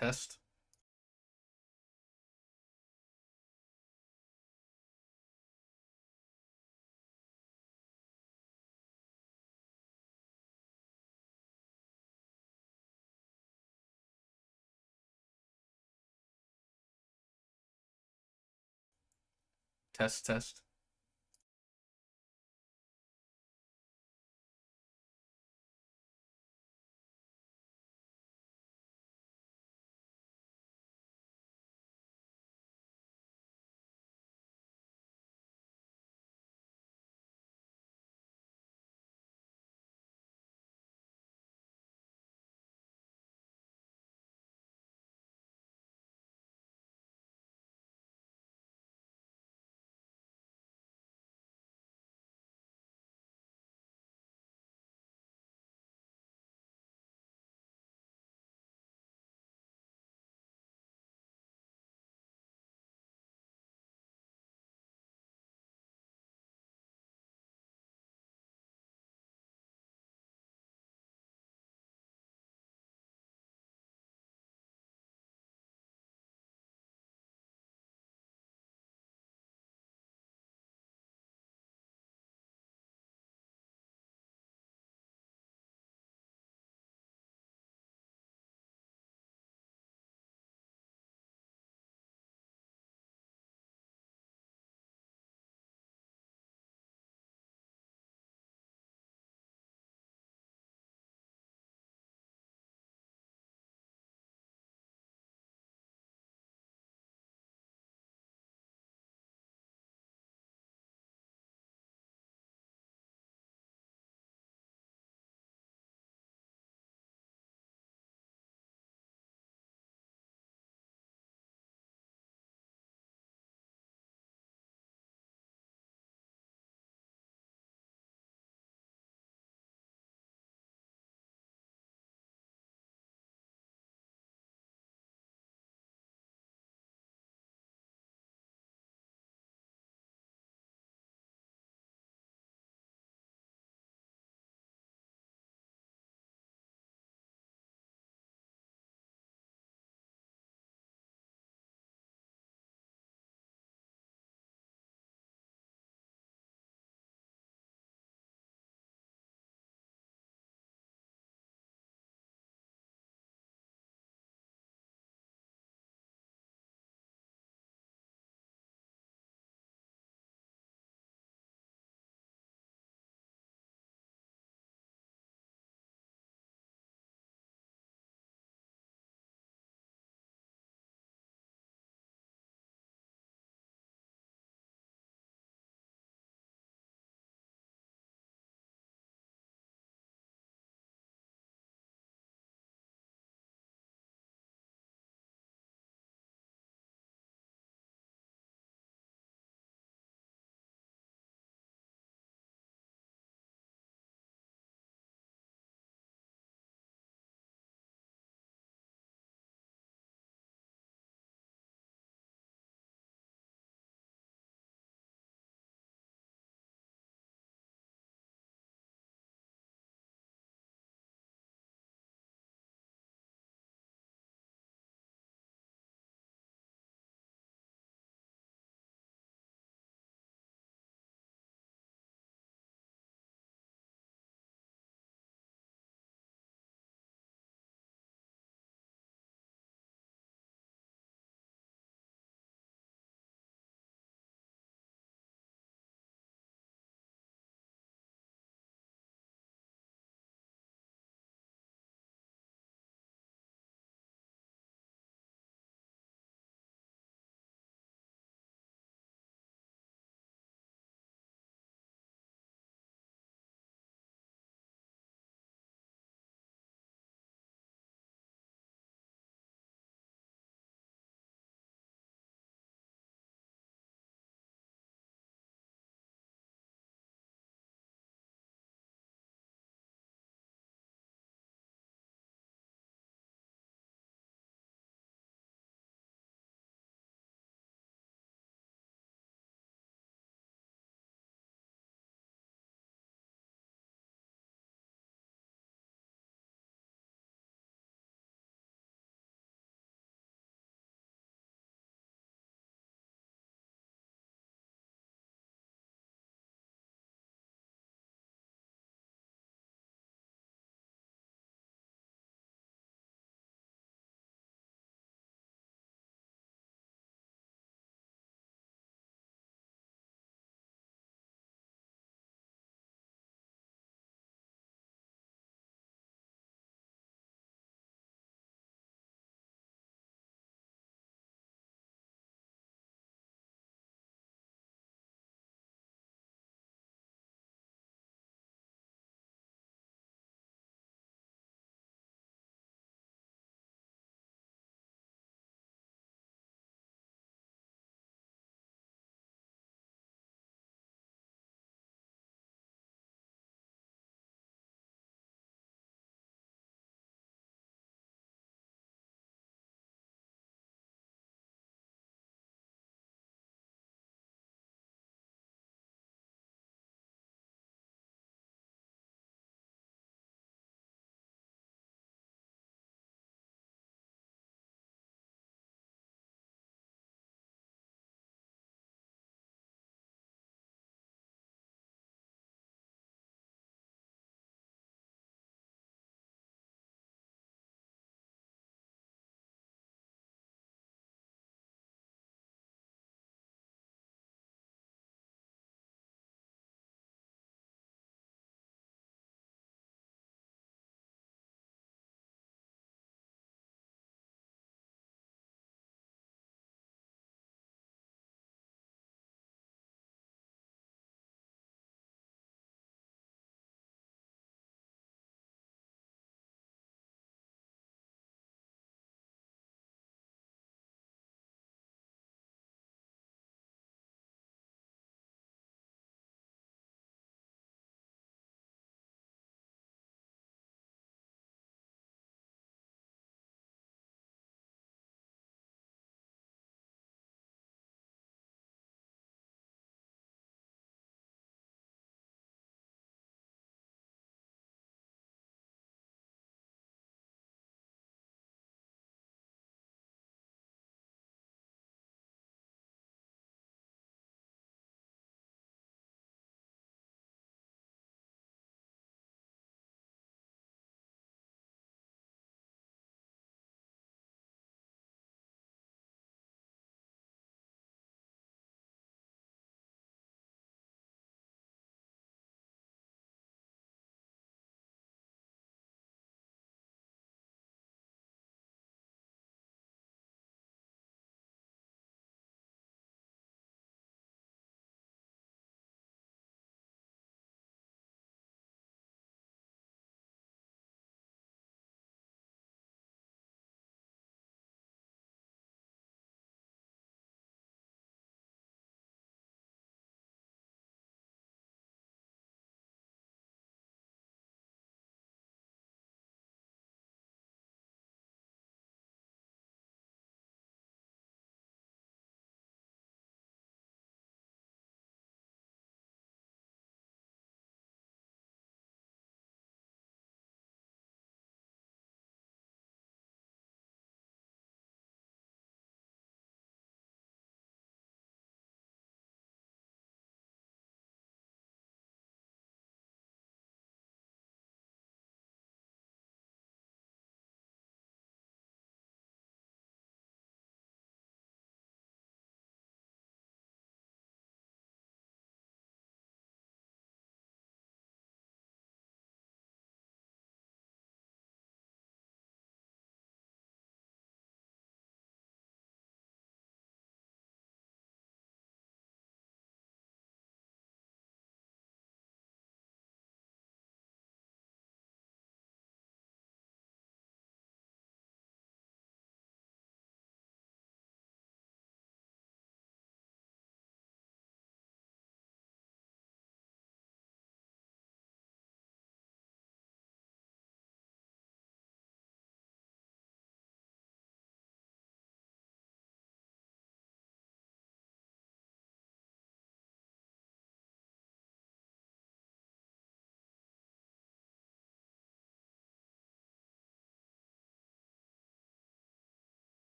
Test. Test, test.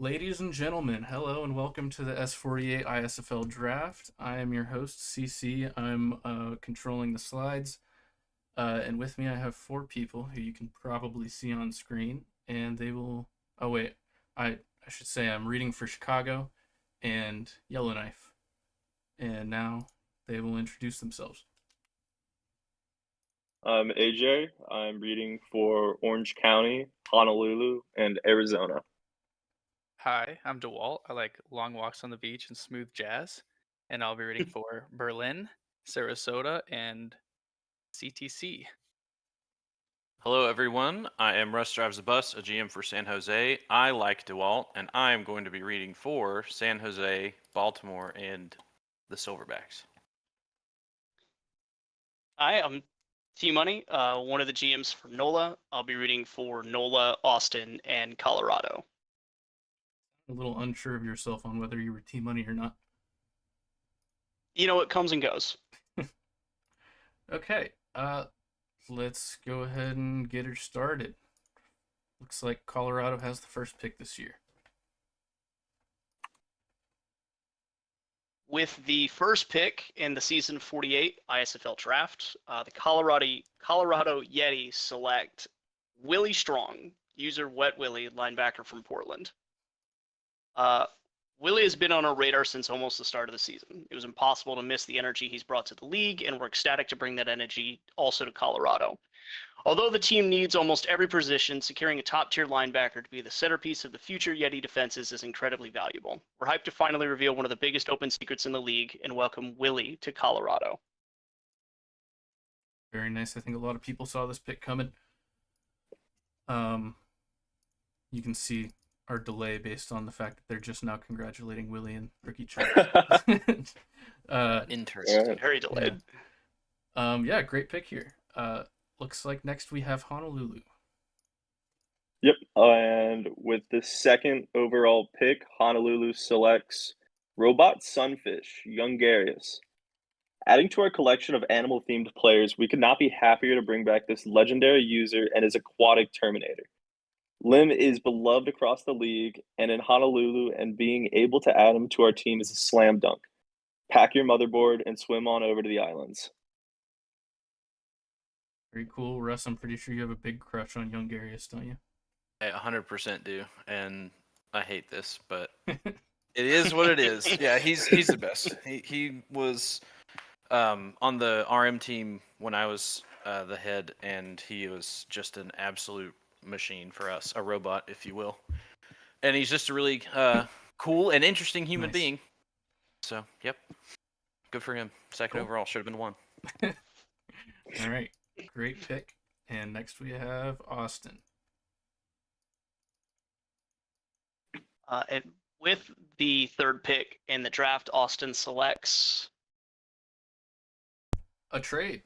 Ladies and gentlemen, hello and welcome to the S48 ISFL Draft. I am your host, CC. I'm controlling the slides. And with me, I have four people who you can probably see on screen. And they will. Oh, wait. I should say I'm reading for Chicago and Yellowknife. And now they will introduce themselves. I'm AJ. I'm reading for Orange County, Honolulu, and Arizona. Hi, I'm DeWalt. I like long walks on the beach and smooth jazz. And I'll be reading for Berlin, Sarasota, and CTC. Hello, everyone. I am Russ Drives a Bus, a GM for San Jose. I like DeWalt, and I am going to be reading for San Jose, Baltimore, and the Silverbacks. Hi, I'm T Money, one of the GMs for NOLA. I'll be reading for NOLA, Austin, and Colorado. A little unsure of yourself on whether you were Team Money or not. You know, it comes and goes. Okay, let's go ahead and get her started. Looks like Colorado has the first pick this year. With the first pick in the season 48 ISFL Draft, the Colorado Yeti select Willie Strong, user Wet Willie, linebacker from Portland. Willie has been on our radar since almost the start of the season. It was impossible to miss the energy he's brought to the league, and we're ecstatic to bring that energy also to Colorado. Although the team needs almost every position, securing a top-tier linebacker to be the centerpiece of the future Yeti defenses is incredibly valuable. We're hyped to finally reveal one of the biggest open secrets in the league and welcome Willie to Colorado. Very nice. I think a lot of people saw this pick coming. You can see our delay based on the fact that they're just now congratulating Willie and rookie Chuck. Interesting. Very delayed. Yeah, great pick here. Looks like next we have Honolulu. Yep. And with the second overall pick, Honolulu selects Robot Sunfish, Youngarius. Adding to our collection of animal-themed players, we could not be happier to bring back this legendary user and his aquatic Terminator. Lim is beloved across the league and in Honolulu, and being able to add him to our team is a slam dunk. Pack your motherboard and swim on over to the islands. Very cool. Russ, I'm pretty sure you have a big crush on Youngarius, don't you? I 100% do, and I hate this, but it is what it is. Yeah, he's the best. He was on the RM team when I was the head, and he was just an absolute machine for us, a robot, if you will. And he's just a really cool and interesting human being. So, yep. Good for him. Second overall. Should have been one. All right. Great pick. And next we have Austin. And with the third pick in the draft, Austin selects a trade.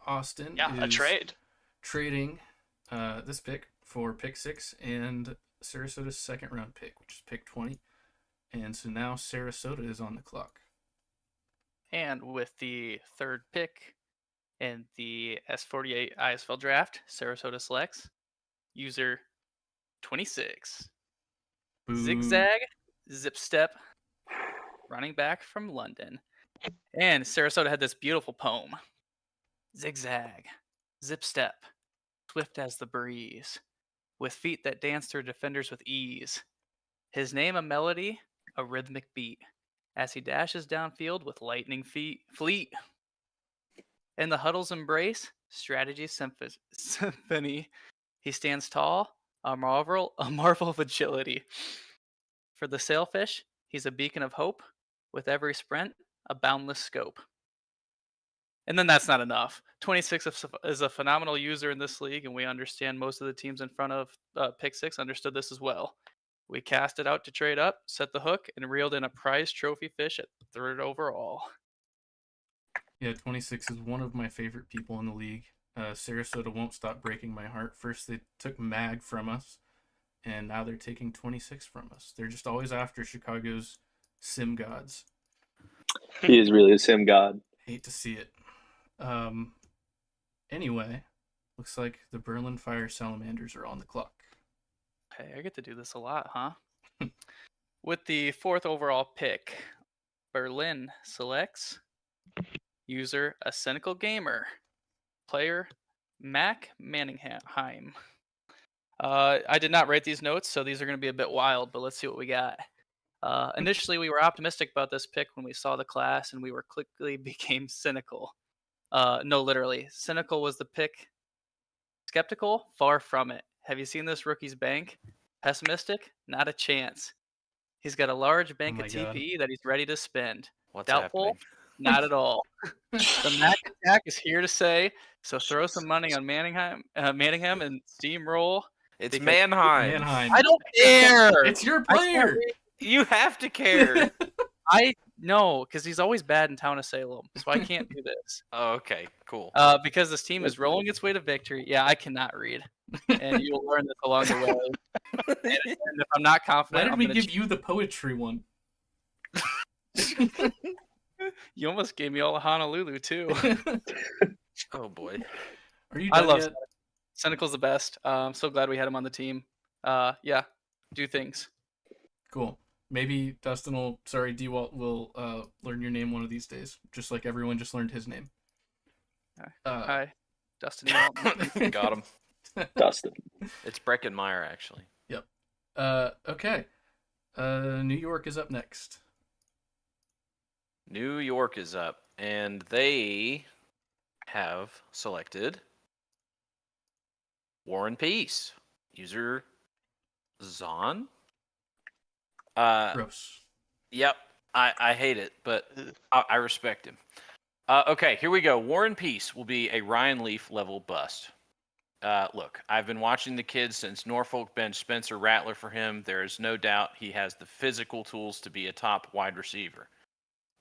Austin a trade. Trading this pick for pick 6 and Sarasota's second round pick, which is pick 20. And so now Sarasota is on the clock. And with the third pick in the S48 ISFL Draft, Sarasota selects user 26. Boo. Zigzag, Zip Step, running back from London. And Sarasota had this beautiful poem. Zigzag, Zip Step, swift as the breeze, with feet that dance through defenders with ease. His name a melody, a rhythmic beat, as he dashes downfield with lightning fleet. In the huddle's embrace, strategy symphony, he stands tall, a marvel of agility. For the sailfish, he's a beacon of hope, with every sprint, a boundless scope. And then that's not enough. 26 is a phenomenal user in this league, and we understand most of the teams in front of pick 6 understood this as well. We cast it out to trade up, set the hook, and reeled in a prize trophy fish at third overall. Yeah, 26 is one of my favorite people in the league. Sarasota won't stop breaking my heart. First they took Mag from us, and now they're taking 26 from us. They're just always after Chicago's sim gods. He is really a sim god. Hate to see it. Anyway, looks like the Berlin Fire Salamanders are on the clock. Hey, I get to do this a lot, huh? With the 4th overall pick, Berlin selects user A Cynical Gamer, player Mac Manningham. I did not write these notes, so these are going to be a bit wild, but let's see what we got. Initially, we were optimistic about this pick when we saw the class, and we were quickly became cynical. No, literally. Cynical was the pick. Skeptical? Far from it. Have you seen this rookie's bank? Pessimistic? Not a chance. He's got a large bank my of God. TPE that he's ready to spend. What's Doubtful? happening? Not at all. The Mac attack is here to stay, so throw some money on Manningham and steamroll. It's Because- Mannheim. Mannheim. I don't care. It's your I can't player. read- You have to care. I know, because he's always bad in Town of Salem, so I can't do this. Oh, okay, cool. Because this team is rolling its way to victory. Yeah, I cannot read, and you'll learn this along the way. And if I'm not Why confident, did I'm we gonna give you the poetry one? You almost gave me all of Honolulu too. Oh boy. Are you I done love yet? Cynical's the best. I'm so glad we had him on the team. Yeah, do things. Cool. Maybe Dustin will, D-Walt will learn your name one of these days, just like everyone just learned his name. Hi, Dustin. Walton. Got him. Dustin. It's Breckenmeyer, actually. Okay. New York is up next. New York is up, and they have selected War and Peace. User Zon. Gross. Yep. I hate it, but I respect him. Okay, here we go. War and Peace will be a Ryan Leaf level bust. Look, I've been watching the kid since Norfolk benched Spencer Rattler for him. There is no doubt he has the physical tools to be a top wide receiver.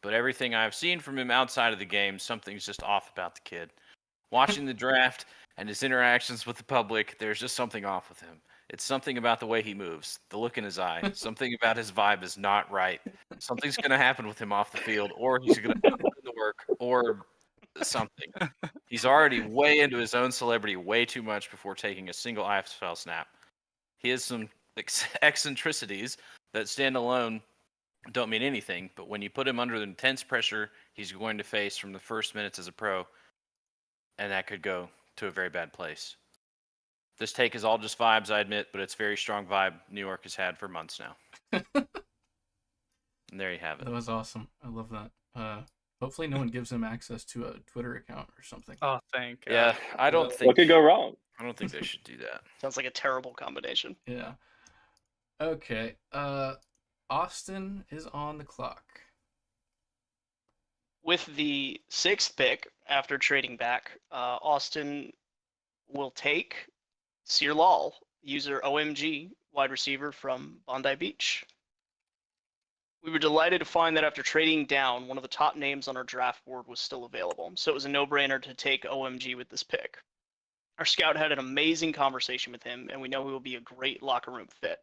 But everything I've seen from him outside of the game, something's just off about the kid. Watching the draft and his interactions with the public, there's just something off with him. It's something about the way he moves, the look in his eye. Something about his vibe is not right. Something's going to happen with him off the field, or he's going to put in the work, or something. He's already way into his own celebrity way too much before taking a single ISFL snap. He has some eccentricities that stand alone don't mean anything, but when you put him under the intense pressure he's going to face from the first minutes as a pro, and that could go to a very bad place. This take is all just vibes, I admit, but it's very strong vibe New York has had for months now. And there you have it. That was awesome. I love that. Hopefully no one gives him access to a Twitter account or something. Oh, thank God. Yeah, I don't think What could go wrong? I don't think they should do that. Sounds like a terrible combination. Yeah. Okay. Austin is on the clock. With the 6th pick, after trading back, Austin will take Sear Lal, user OMG, wide receiver from Bondi Beach. We were delighted to find that after trading down, one of the top names on our draft board was still available, so it was a no-brainer to take OMG with this pick. Our scout had an amazing conversation with him, and we know he will be a great locker room fit.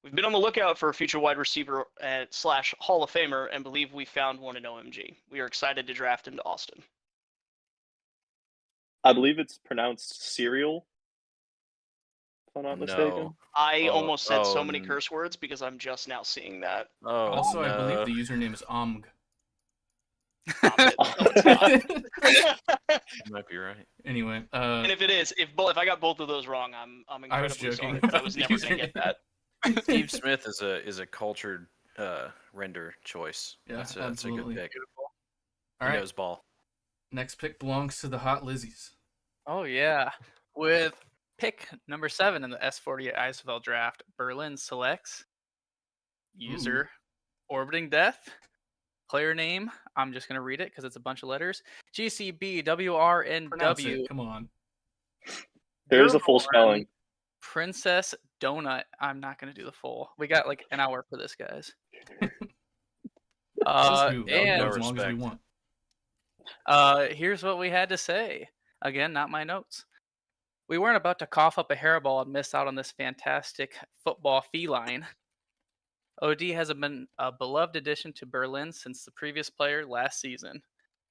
We've been on the lookout for a future wide receiver / Hall of Famer and believe we found one in OMG. We are excited to draft him to Austin. I believe it's pronounced cereal, if I'm not mistaken. No. I almost said so oh, many curse words because I'm just now seeing that. Oh, Also, no. I believe the username is Omg. You might be right. Anyway, And if it is, if I got both of those wrong, I'm I was incredibly sorry. joking. Because I was never going to get that. Steve Smith is a cultured render choice. Yeah, that's a absolutely. good pick. all He right. knows ball. Next pick belongs to the Hot Lizzies. Oh, yeah. With pick number 7 in the S48 ISFL Draft, Berlin selects user Orbiting Death. Player name, I'm just going to read it because it's a bunch of letters. Pronounce GCBWRNW. it. Come on. There's the full Girlborn spelling. Princess Donut. I'm not going to do the full. We got like an hour for this, guys. Just who? I'll And go as long as we respect. want. here's what we had to say. Again, not my notes. We weren't about to cough up a hairball and miss out on this fantastic football feline. OD has been a beloved addition to Berlin since the previous player last season.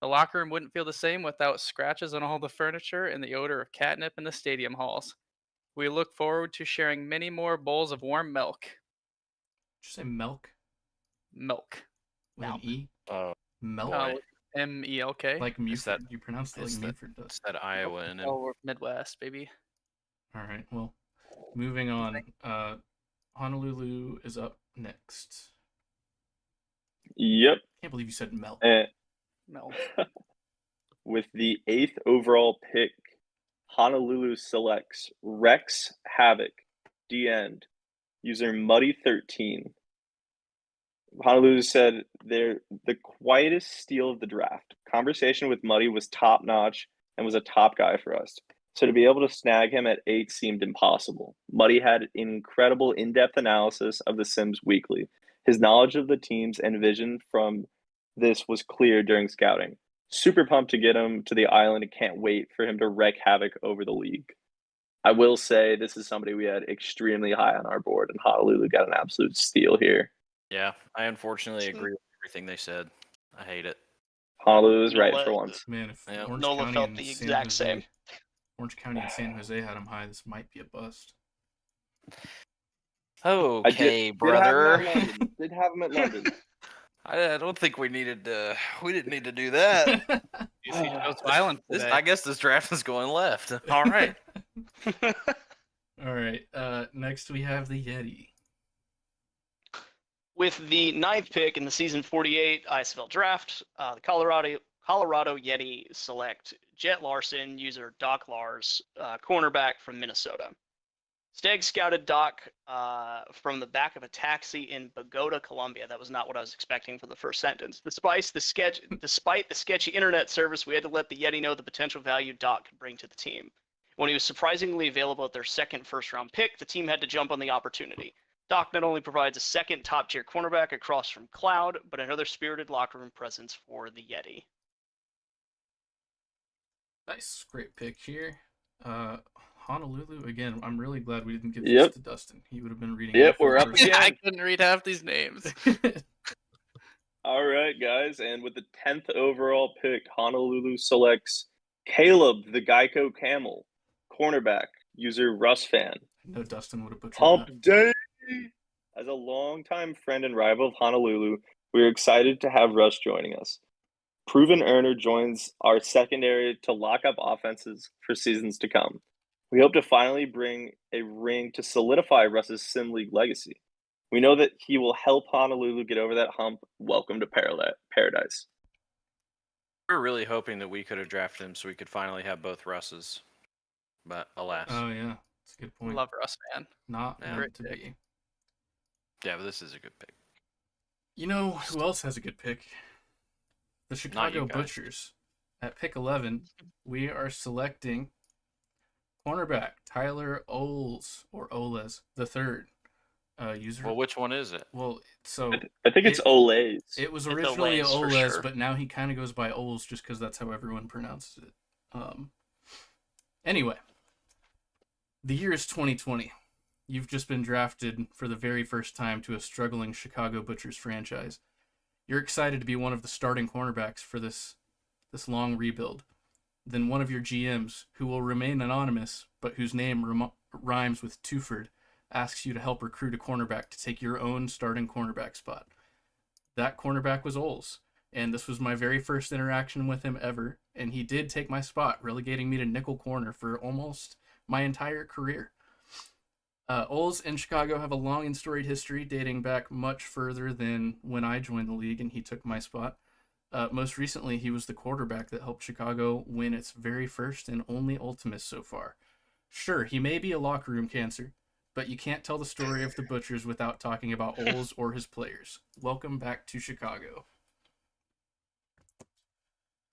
The locker room wouldn't feel the same without scratches on all the furniture and the odor of catnip in the stadium halls. We look forward to sharing many more bowls of warm milk. you say Melk Milk. with Milk. an E? Oh, Melk. boy. M-E-L-K. Like Muford. that- You pronounce it like it's that- Muford does. It's that Iowa in him. Oh, we're Midwest, baby. All right. Well, moving on. Honolulu is up next. Yep. Can't believe you said Melk. And No. with the 8th overall pick, Honolulu selects Rex Havoc, D end, user Muddy13. Honolulu said they're the quietest steal of the draft. Conversation with Muddy was top notch and was a top guy for us. So to be able to snag him at 8 seemed impossible. Muddy had an incredible in-depth analysis of the Sims weekly. His knowledge of the teams and vision from this was clear during scouting. Super pumped to get him to the island and can't wait for him to wreak havoc over the league. I will say this is somebody we had extremely high on our board, and Honolulu got an absolute steal here. Yeah, I unfortunately agree with everything they said. I hate it. Honolulu is right Nola- for once. Man, if Yeah. Orange Nola County felt and the San exact Jose, same. Orange County and San Jose had him high, this might be a bust. Okay, Did brother. have him at London. I don't think we needed to. We didn't need to do that. You see Joe's violence today. I guess this draft is going left. All right. All right. Next we have the Yeti. With the 9th pick in the season 48 ISFL Draft, the Colorado Yeti select Jet Larson, user Doc Lars, cornerback from Minnesota. Steg scouted Doc from the back of a taxi in Bogota, Colombia. That was not what I was expecting for the first sentence. Despite the sketchy internet service, we had to let the Yeti know the potential value Doc could bring to the team. When he was surprisingly available at their second first-round pick, the team had to jump on the opportunity. Doc not only provides a second top-tier cornerback across from Cloud, but another spirited locker room presence for the Yeti. Nice, great pick here. Honolulu again. I'm really glad we didn't give Yep. this to Dustin. He would have been reading. Yep, every we're up first- again. I couldn't read half these names. All right, guys, and with the 10th overall pick, Honolulu selects Caleb the Geico Camel, cornerback, user Russ Fan. No, Dustin would have butchered Hump that. day! As a longtime friend and rival of Honolulu, we are excited to have Russ joining us. Proven earner joins our secondary to lock up offenses for seasons to come. We hope to finally bring a ring to solidify Russ's Sim League legacy. We know that he will help Honolulu get over that hump. Welcome to paradise. We were really hoping that we could have drafted him so we could finally have both Russes. But alas. Oh yeah, that's a good point. Love Russ, man. Not Yeah. meant Great to pick. be. Yeah, but this is a good pick. You know who else has a good pick? The Chicago you guys. Butchers. At pick 11, we are selecting cornerback Tyler Oles or Oles the third. User. Well, which one is it? Well, so I think it's It- Olays. it was It's originally Oles for Oles, sure. but now he kind of goes by Oles just because that's how everyone pronounces it. Anyway, the year is 2020. You've just been drafted for the very first time to a struggling Chicago Butchers franchise. You're excited to be one of the starting cornerbacks for this long rebuild. Then one of your GMs, who will remain anonymous but whose name rhymes with Tuford, asks you to help recruit a cornerback to take your own starting cornerback spot. That cornerback was Oles, and this was my very first interaction with him ever, and he did take my spot, relegating me to nickel corner for almost my entire career. Oles and Chicago have a long and storied history dating back much further than when I joined the league and he took my spot. Most recently, he was the quarterback that helped Chicago win its very first and only Ultimus so far. Sure, he may be a locker room cancer, but you can't tell the story of the Butchers without talking about Oles or his players. Welcome back to Chicago.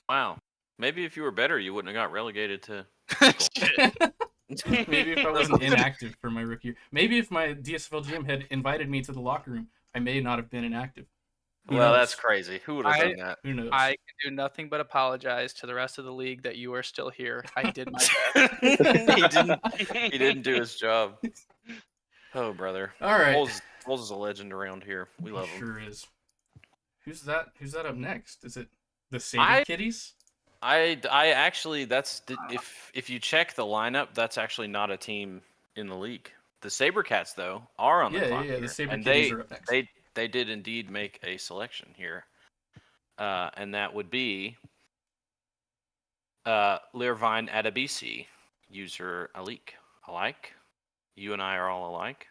Wow. Maybe if you were better, you wouldn't have got relegated to. Maybe if I wasn't inactive for my rookie year. Maybe if my DSFL GM had invited me to the locker room, I may not have been inactive. Who Well, knows? that's crazy. Who would have done that? Who knows? I can do nothing but apologize to the rest of the league that you are still here. I did my best. He didn't do his job. Oh, brother. All right. Oles is a legend around here. We love him. Sure is. Who's that up next? Is it the Saber Kitties? I actually if you check the lineup, that's actually not a team in the league. The Sabercats, though, are on the Yeah, clock yeah, the here, Saber and Kitties are up next. they did indeed make a selection here, and that would be Learvine Adabisi, user alike. You and I are all alike.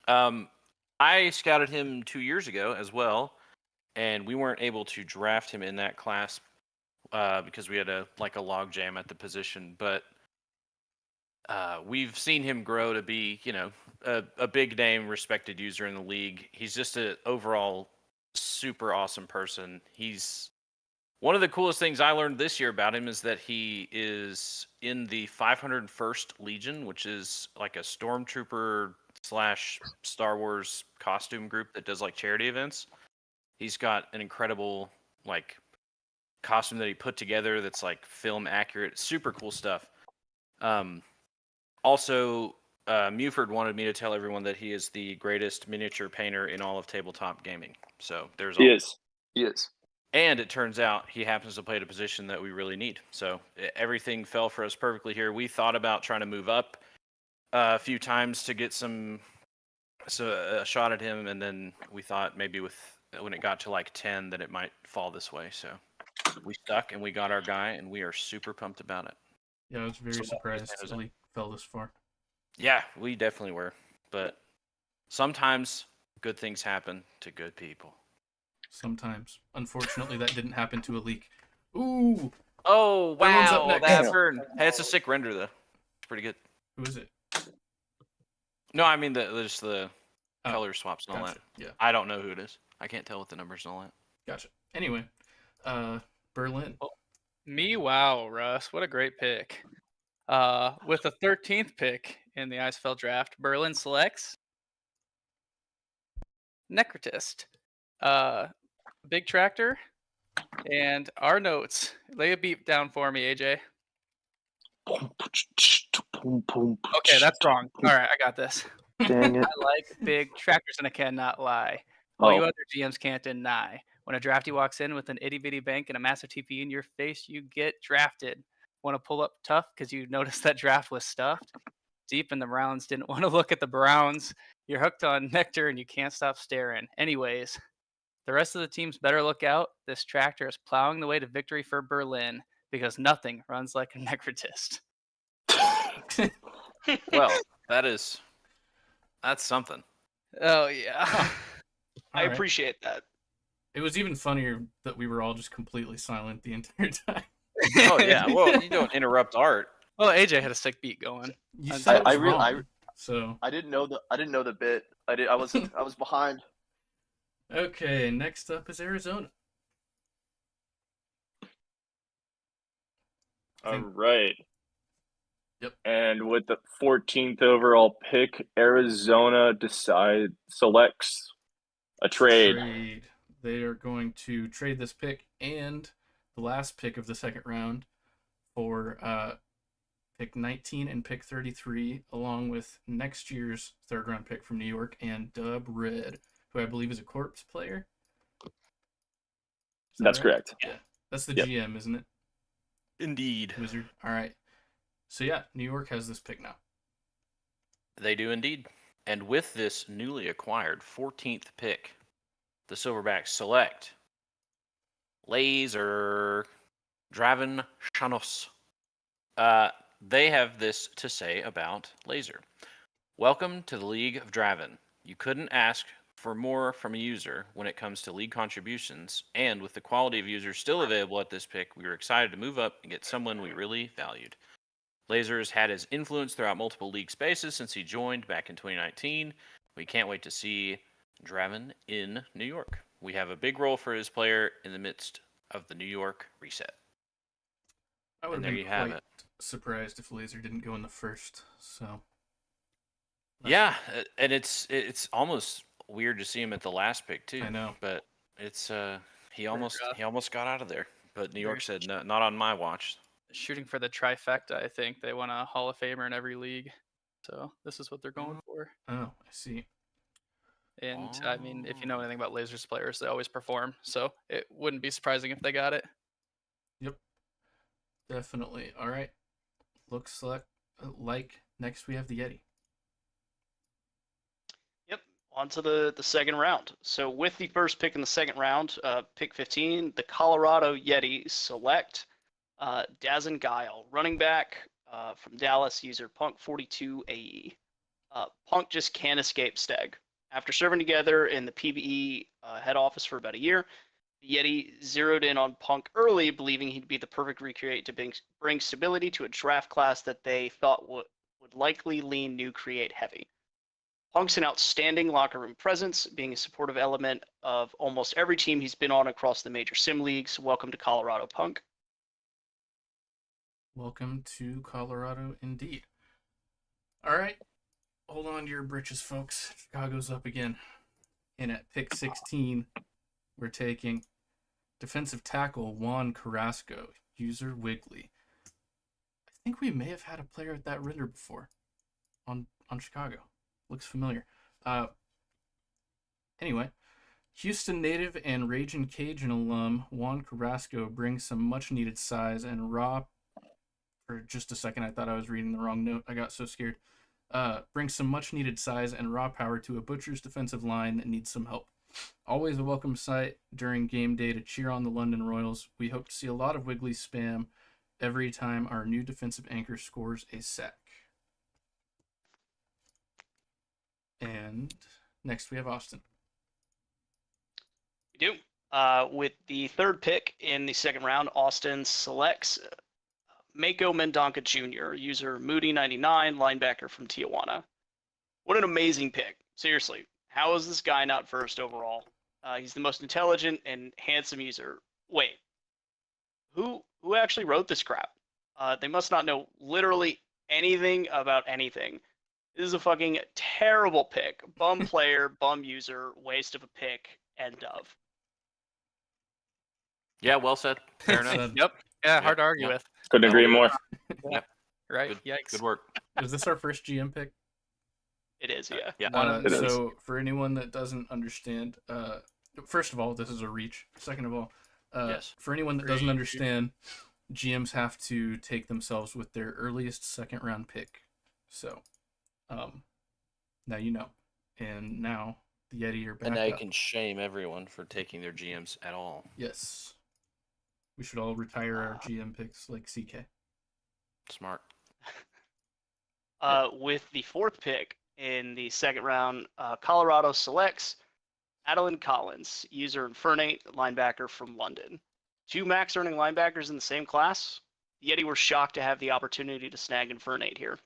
I scouted him 2 years ago as well, and we weren't able to draft him in that class because we had a log jam at the position. But we've seen him grow to be, a big name, respected user in the league. He's just an overall super awesome person. He's one of the coolest things I learned this year about him is that he is in the 501st Legion, which is like a stormtrooper / Star Wars costume group that does like charity events. He's got an incredible costume that he put together that's like film accurate, super cool stuff. Also, Muford wanted me to tell everyone that he is the greatest miniature painter in all of tabletop gaming. So there's He is. And it turns out he happens to play at a position that we really need. So everything fell for us perfectly here. We thought about trying to move up a few times to get a shot at him, and then we thought maybe when it got to like 10 that it might fall this way. So we stuck and we got our guy, and we are super pumped about it. Yeah, I was very surprised Ellie fell this far. Yeah, we definitely were. But sometimes good things happen to good people. Sometimes. Unfortunately, that didn't happen to a leak. Ooh! Oh, Everyone's up wow. next. That burned. Hey, it's a sick render, though. It's pretty good. Who is it? No, I mean, just the color swaps and all Gotcha. that. Yeah. I don't know who it is. I can't tell with the numbers and all that. Gotcha. Anyway, Berlin. Me, wow, Russ, what a great pick. With the 13th pick in the ISFL draft, Berlin selects Necrotist, big tractor, and our notes. Lay a beat down for me, AJ. Okay, that's wrong. All right, I got this. Dang it. I like big tractors and I cannot lie. All you other GMs can't deny. When a drafty walks in with an itty bitty bank and a massive TP in your face, you get drafted. Want to pull up tough because you noticed that draft was stuffed? Deep in the rounds, didn't want to look at the Browns. You're hooked on nectar and you can't stop staring. Anyways, the rest of the teams better look out. This tractor is plowing the way to victory for Berlin because nothing runs like a necrotist. Well, that's something. Oh, yeah. I appreciate that. It was even funnier that we were all just completely silent the entire time. Oh, yeah. Well, you don't interrupt art. Well, AJ had a sick beat going. You said I it was really- wrong, so I didn't know the bit. I was behind. okay. Next up is Arizona. All right. Yep. And with the 14th overall pick, Arizona selects a trade. They are going to trade this pick and the last pick of the second round for pick 19 and pick 33, along with next year's third round pick from New York and Dub Red, who I believe is a corpse player. That's correct. Yeah. That's the Yep. GM, isn't it? Indeed. Wizard. All right. So yeah, New York has this pick now. They do indeed. And with this newly acquired 14th pick, the Silverbacks select Laser Draven Shanos. They have this to say about Laser. Welcome to the League of Draven. You couldn't ask for more from a user when it comes to league contributions, and with the quality of users still available at this pick, we were excited to move up and get someone we really valued. Laser has had his influence throughout multiple league spaces since he joined back in 2019. We can't wait to see Draven in New York. We have a big role for his player in the midst of the New York reset. I would And have there been you have quite it. surprised if Laser didn't go in the first. So Yeah, and it's almost weird to see him at the last pick too. I know. But it's he almost got out of there. But New York Very said no, not on my watch. Shooting for the trifecta, I think. They want a Hall of Famer in every league. So this is what they're going for. Oh, I see. And I mean, if you know anything about Lasers players, they always perform. So it wouldn't be surprising if they got it. Yep. Definitely. All right. Looks like next we have the Yeti. on to the second round. So with the first pick in the second round, pick 15, the Colorado Yeti select Dazin Guile, running back from Dallas, user Punk42 AE. Punk just can't escape Steg. After serving together in the PvE head office for about a year, the Yeti zeroed in on Punk early, believing he'd be the perfect recreate to bring stability to a draft class that they thought would likely lean new create heavy. Punk's an outstanding locker room presence, being a supportive element of almost every team he's been on across the major sim leagues. Welcome to Colorado, Punk. Welcome to Colorado, indeed. All right, hold on to your britches, folks. Chicago's up again. And at pick 16, we're taking defensive tackle Juan Carrasco, user Wiggly. I think we may have had a player at that render before on Chicago. Looks familiar. Anyway, Houston native and Ragin' Cajun alum Juan Carrasco brings some much-needed size and raw. For just a second, I thought I was reading the wrong note. I got so scared. Brings some much-needed size and raw power to a Butcher's defensive line that needs some help. Always a welcome sight during game day to cheer on the London Royals. We hope to see a lot of Wiggly spam every time our new defensive anchor scores a sack. And next we have Austin. We do. With the third pick in the second round, Austin selects Mako Mendonca Jr., user Moody99, linebacker from Tijuana. What an amazing pick. Seriously, how is this guy not first overall? He's the most intelligent and handsome user. Wait, who actually wrote this crap? They must not know literally anything about anything. This is a fucking terrible pick. Bum player, bum user, waste of a pick, end of. Yeah, well said. Fair enough. Said. Yep. Yeah, Yep, hard to argue yep. with. Couldn't agree more. Yeah. Right. Good, Yikes. good work. Was this our first GM pick? It is, yeah. Yeah. One of It is. So for anyone that doesn't understand, first of all, this is a reach. Second of all, Yes. for anyone that doesn't Reach. understand, GMs have to take themselves with their earliest second round pick. So, now you know. And now the Yeti are back And now you up. can shame everyone for taking their GMs at all. Yes. We should all retire our GM picks like CK. Smart. With the fourth pick in the second round, Colorado selects Adeline Collins, user Infernate, linebacker from London. 2 max earning linebackers in the same class. The Yeti were shocked to have the opportunity to snag Infernate here.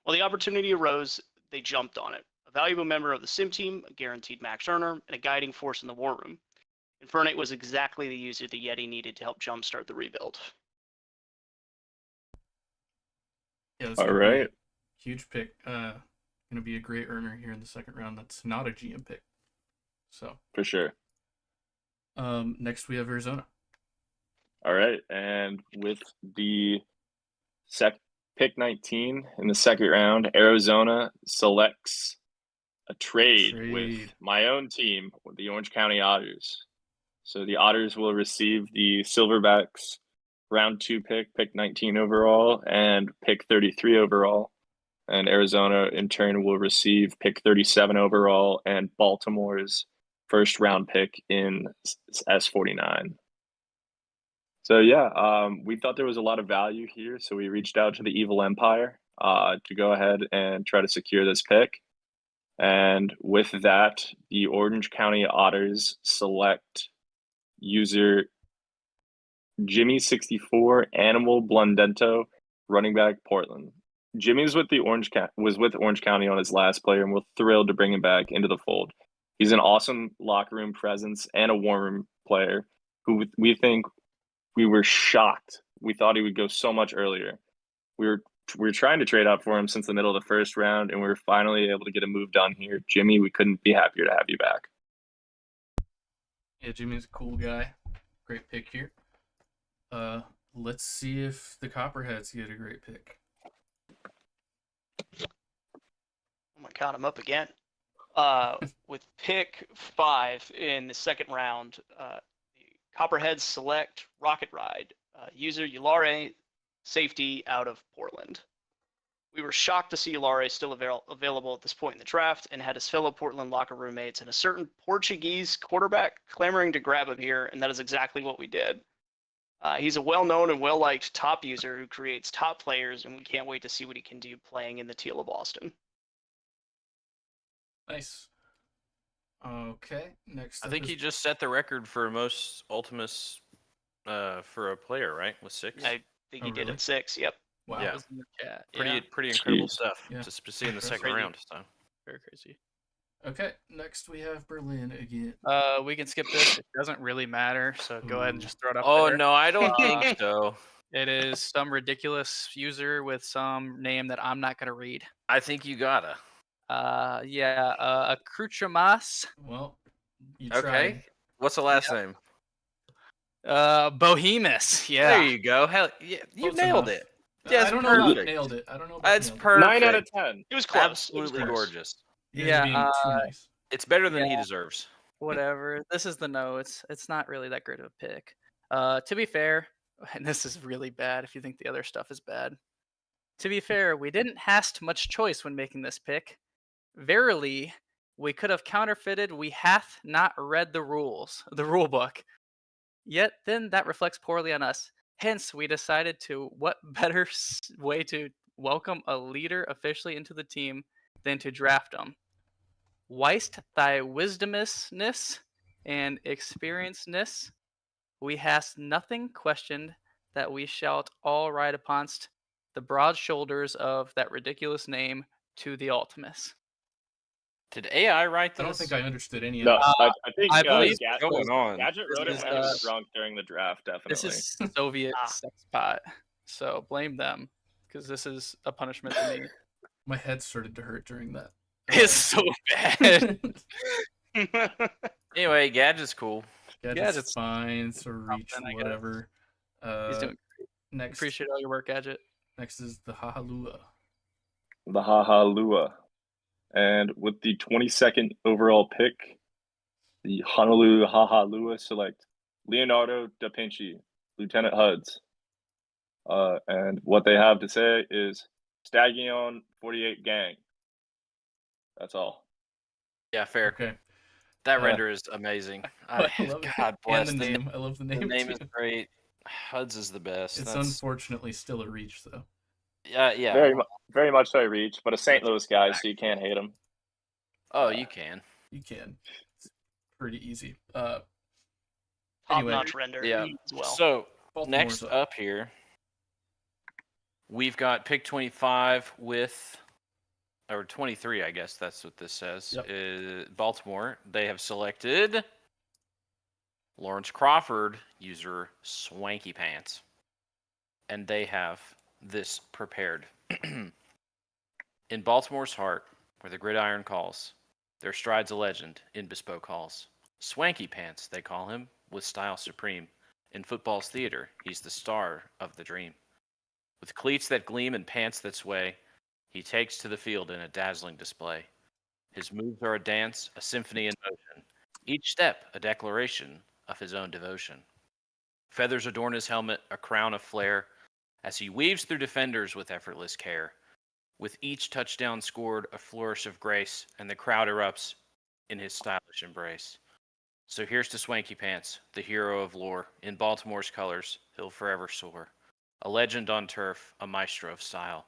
While the opportunity arose, they jumped on it. A valuable member of the sim team, a guaranteed max earner, and a guiding force in the war room. Infernate was exactly the user the Yeti needed to help jumpstart the rebuild. Yeah, this All could be a right. huge pick. Gonna be a great earner here in the second round. That's not a GM pick. So, For sure. next we have Arizona. All right. And with the pick 19 in the second round, Arizona selects a trade with Trade. my own team, the Orange County Otters. So the Otters will receive the Silverbacks round 2 pick 19 overall, and pick 33 overall. And Arizona, in turn, will receive pick 37 overall and Baltimore's first round pick in S49. So, yeah, we thought there was a lot of value here. So we reached out to the Evil Empire to go ahead and try to secure this pick. And with that, the Orange County Otters select user Jimmy64 Animal Blundento, running back Portland. Jimmy was with Orange County on his last player, and we're thrilled to bring him back into the fold. He's an awesome locker room presence and a warm room player who we think we were shocked. We thought he would go so much earlier. We were trying to trade up for him since the middle of the first round, and we were finally able to get a move done here. Jimmy, we couldn't be happier to have you back. Yeah, Jimmy's a cool guy. Great pick here. Let's see if the Copperheads get a great pick. Oh my god, I'm up again. With pick 5 in the second round, the Copperheads select Rocket Ride, user Yulare, safety out of Portland. We were shocked to see Laurie still available at this point in the draft and had his fellow Portland locker roommates and a certain Portuguese quarterback clamoring to grab him here, and that is exactly what we did. He's a well-known and well-liked top user who creates top players, and we can't wait to see what he can do playing in the Teal of Boston. Nice. Okay, next I up think is he just set the record for most Ultimates for a player, right? With 6. I think he Oh, did really? at 6. Yep. wow. Yeah. Was in the chat. Pretty incredible Jeez. stuff Yeah. to see in the second Crazy. round. So. Very crazy. Okay, next we have Berlin again. We can skip this. It doesn't really matter, so go ahead and Ooh. just throw it up Oh there. no, I don't think so. It is some ridiculous user with some name that I'm not gonna read. I think you gotta. Accoutrements. Well, you Okay. tried. What's the last name? Bohemus. Yeah. There you go. Hell, yeah, you Close nailed enough. it. Yeah, I don't know about perfect. nailed it. I don't know about That's nailed it. perfect. 9 out of 10. It was close. Absolutely It was close. gorgeous. You guys Yeah, are being too nice. It's better than he Yeah. deserves. Whatever. This is the no. It's not really that great of a pick. To be fair, and this is really bad if you think the other stuff is bad. To be fair, we didn't hast much choice when making this pick. Verily, we could have counterfeited. We hath not read the rules, the rule book. Yet then that reflects poorly on us. Hence, we decided to what better way to welcome a leader officially into the team than to draft him. Weist thy wisdomousness and experienceness, we hast nothing questioned that we shalt all ride uponst the broad shoulders of that ridiculous name to the Ultimus. Did AI write this? I don't think I understood any No, of it. I think I believe What's going on? Gadget wrote This it is, when he was drunk during the draft, definitely. This is Soviet Ah. sex pot, so blame them because this is a punishment to me. My head started to hurt during that. It's so bad. Anyway, Gadget's cool. Gadget's Gadget's fine. It's a reach, something, I guess. whatever. He's doing Next, appreciate all your work, Gadget. next is the Hahalua. The Haha Lua. And with the 22nd overall pick, the Honolulu Haha Lua select Leonardo da Vinci, Lieutenant Huds. And what they have to say is Stagion 48 Gang. That's all. Yeah, fair. Okay. That render is amazing. I love it. God bless And the the name. I love the The name. name too. is great. Huds is the best. It's That's, unfortunately still a reach, though. yeah. Very much so reach, but a St. Louis guy, so you can't hate him. Oh, you can. You can. It's pretty easy. Top-notch render Yeah. as well. So Baltimore's next up here, we've got pick 25 with, or 23, I guess that's what this says. Baltimore. They have selected Lawrence Crawford, user Swanky Pants, and they have this prepared. In Baltimore's heart, where the gridiron calls, there strides a legend in bespoke halls. Swanky Pants, they call him, with style supreme. In football's theater, he's the star of the dream. With cleats that gleam and pants that sway, he takes to the field in a dazzling display. His moves are a dance, a symphony in motion. Each step a declaration of his own devotion. Feathers adorn his helmet, a crown of flare, as he weaves through defenders with effortless care. With each touchdown scored, a flourish of grace, and the crowd erupts in his stylish embrace. So here's to Swanky Pants, the hero of lore. In Baltimore's colors, he'll forever soar. A legend on turf, a maestro of style.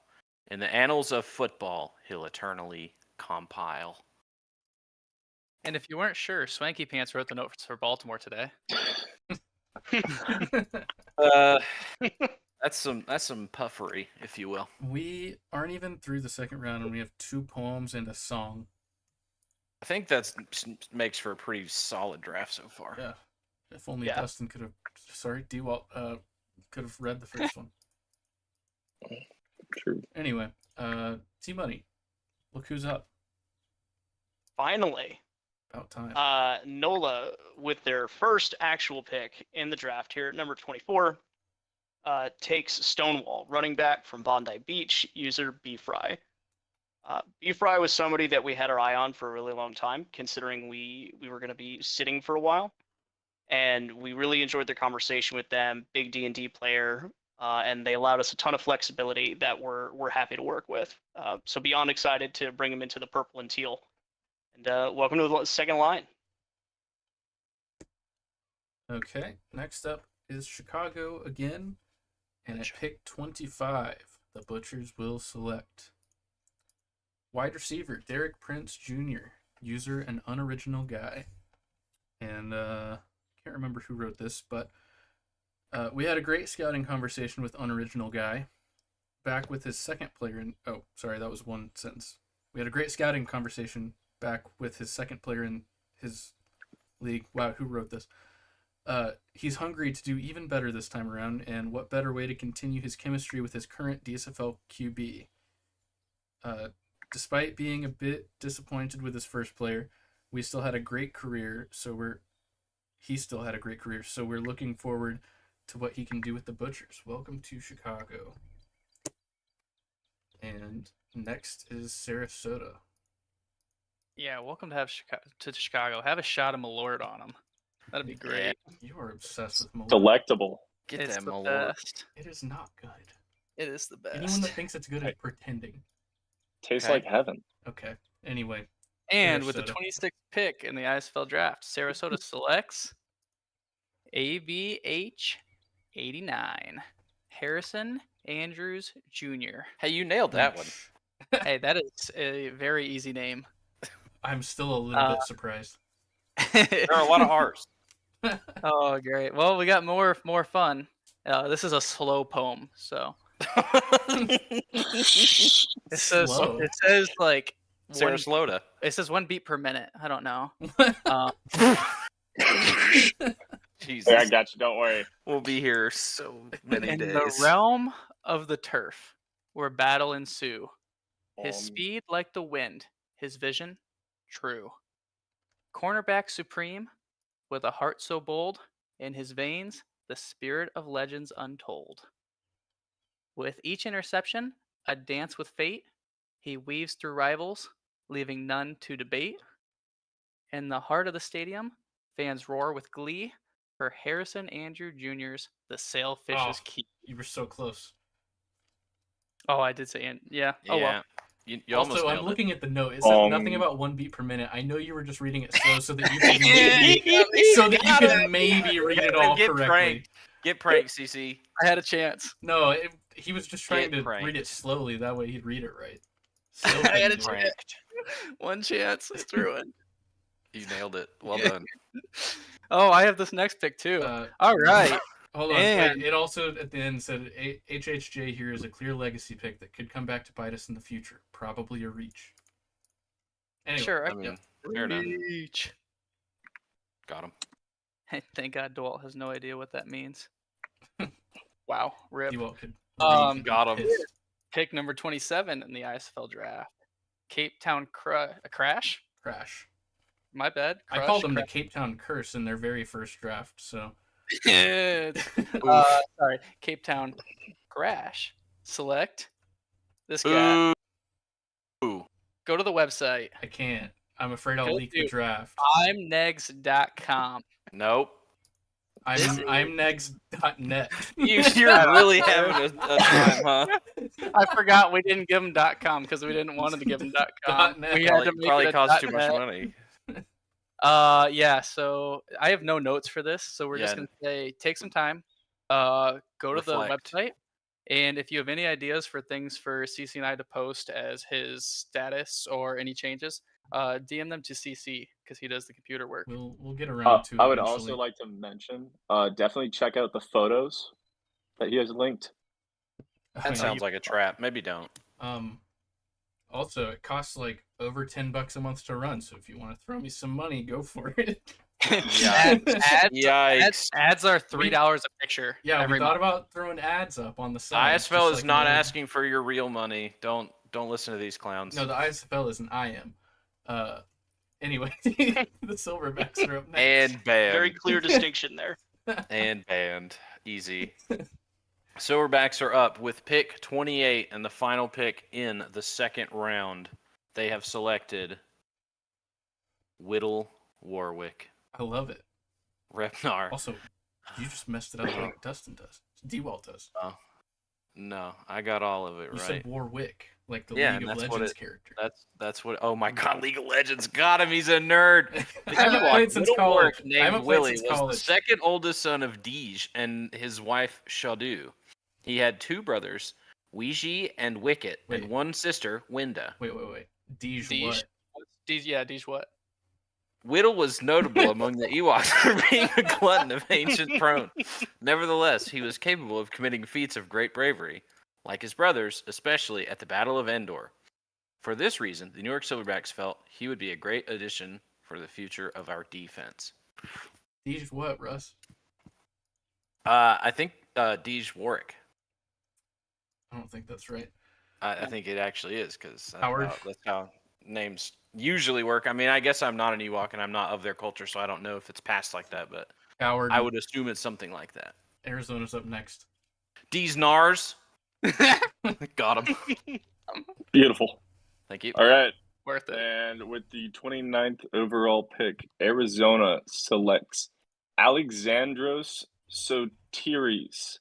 In the annals of football, he'll eternally compile. And if you weren't sure, Swanky Pants wrote the notes for Baltimore today. That's some puffery, if you will. We aren't even through the second round, and we have 2 poems and a song. I think that makes for a pretty solid draft so far. Yeah. If only Yeah. Dustin could have. Sorry, D-Walt could have read the first one. True. Anyway, T-Money. Look who's up. Finally, About time. NOLA, with their first actual pick in the draft here at number 24, takes Stonewall, running back from Bondi Beach, user B-Fry. B-Fry was somebody that we had our eye on for a really long time, considering we were going to be sitting for a while. And we really enjoyed their conversation with them. Big D&D player, and they allowed us a ton of flexibility that we're happy to work with. So beyond excited to bring him into the purple and teal. And welcome to the second line. Okay, next up is Chicago again, and at pick 25, the Butchers will select wide receiver Derek Prince Jr., user an unoriginal guy. And can't remember who wrote this, but we had a great scouting conversation with unoriginal guy back with his second player in... Oh, sorry, that was one sentence. We had a great scouting conversation back with his second player in his league. Wow, who wrote this? He's hungry to do even better this time around, and what better way to continue his chemistry with his current DSFL QB? Despite being a bit disappointed with his first player, he still had a great career, so we're looking forward to what he can do with the Butchers. Welcome to Chicago. And next is Sarasota. Yeah, welcome to Chicago. Have a shot of Malort on him. That'd be great. You are obsessed with Malort. Delectable. Get It's that the Malort. best. It is not good. It is the best. Anyone that thinks it's good is pretending. Tastes Okay. like heaven. Okay. Anyway, And with the Sarasota. 26th pick in the ISFL draft, Sarasota selects ABH 89, Harrison Andrews Jr. Hey, you nailed that one. Hey, that is a very easy name. I'm still a little bit surprised. There are a lot of R's. Oh, great. Well, we got more fun. This is a slow poem, so it says Slow. like one, Sarasota. it says 1 beat per minute. I don't know. Jesus. Yeah, I got you. Don't worry. We'll be here so many In days. the realm of the turf, where battle ensue, his Um, speed like the wind, his vision true. Cornerback supreme, with a heart so bold, in his veins the spirit of legends untold. With each interception, a dance with fate, he weaves through rivals, leaving none to debate. In the heart of the stadium, fans roar with glee for Harrison Andrew Jr.'s The Sailfish's Key. You were so close. Oh, I did say, yeah. Oh, Yeah. well. You almost Also, I'm nailed it. looking at the note. It says nothing about 1 beat per minute. I know you were just reading it slow so that you could maybe read it all Get correctly. pranked. Get pranked, CC. I had a chance. No, he was just trying Get to pranked. read it slowly. That way he'd read it right. I had a Still chance. One chance. I threw it. You nailed it. Well done. Oh, I have this next pick too. Uh, All right. Hold on. And- Wait, it also at the end said HHJ here is a clear legacy pick that could come back to bite us in the future. Probably a reach. Anyway, Sure. I mean, fair enough. Reach. Got him. Thank God Dwalt has no idea what that means. Wow. Rip. D-Walt could Got him. pissed. Pick number 27 in the ISFL draft. Cape Town Crash? Crash. My bad. I called them the Cape Town Curse in their very first draft, so. Sorry. Cape Town Crash. Select this guy. Ooh. Go to the website. I can't. I'm afraid I'll Go leak the to- draft. I'mNegs.com. Nope. I'm negs.net. You're really having a time, huh? I forgot we didn't give him .com because we didn't want to give him .com. .net. We had to make Probably it a cost too much .net. money. Yeah, so I have no notes for this, so we're just Yeah. gonna say take some time, go to Reflect. the website, and if you have any ideas for things for CC and I to post as his status or any changes, DM them to CC because he does the computer work. We'll get around to it. I would eventually. also like to mention, definitely check out the photos that he has linked. That sounds like a trap. Maybe don't. Also, it costs like over $10 a month to run, so if you want to throw me some money, go for it. Yeah. Yikes. Ads are $3 a picture. Yeah, every we thought month. about throwing ads up on the side. ISFL just is like not another- asking for your real money. Don't listen to these clowns. No, the ISFL is an IM. Anyway, the Silverbacks are up next. And banned. Very clear distinction there. And banned. Easy. Silverbacks are up with pick 28 and the final pick in the second round. They have selected Whittle Warwick. I love it. Repnar. Also, you just messed it up like Dustin does. D-Walt does. No, I got all of it You right. said Warwick, like the Yeah, League and of that's what Legends character. That's what. Oh my God, League of Legends got him. He's a nerd. I haven't played since Little college. Warwick, I named haven't played Willie, since was the college. second oldest son of Deej and his wife Shadu. He had two brothers, Ouija and Wicket, Wait. and one sister, Winda. Wait. Deej Deej? what? Deej what? Whittle was notable among the Ewoks for being a glutton of ancient prone. Nevertheless, he was capable of committing feats of great bravery, like his brothers, especially at the Battle of Endor. For this reason, the New York Silverbacks felt he would be a great addition for the future of our defense. Deej what, Russ? I think Deej Warwick. I don't think that's right. I think it actually is, because Howard? that's how names usually work. I mean, I guess I'm not an Ewok and I'm not of their culture, so I don't know if it's passed like that, but Howard. I would assume it's something like that. Arizona's up next. Deez Nars. Got him. Beautiful. Thank you. All right. Worth it. And with the 29th overall pick, Arizona selects Alexandros Sotiris,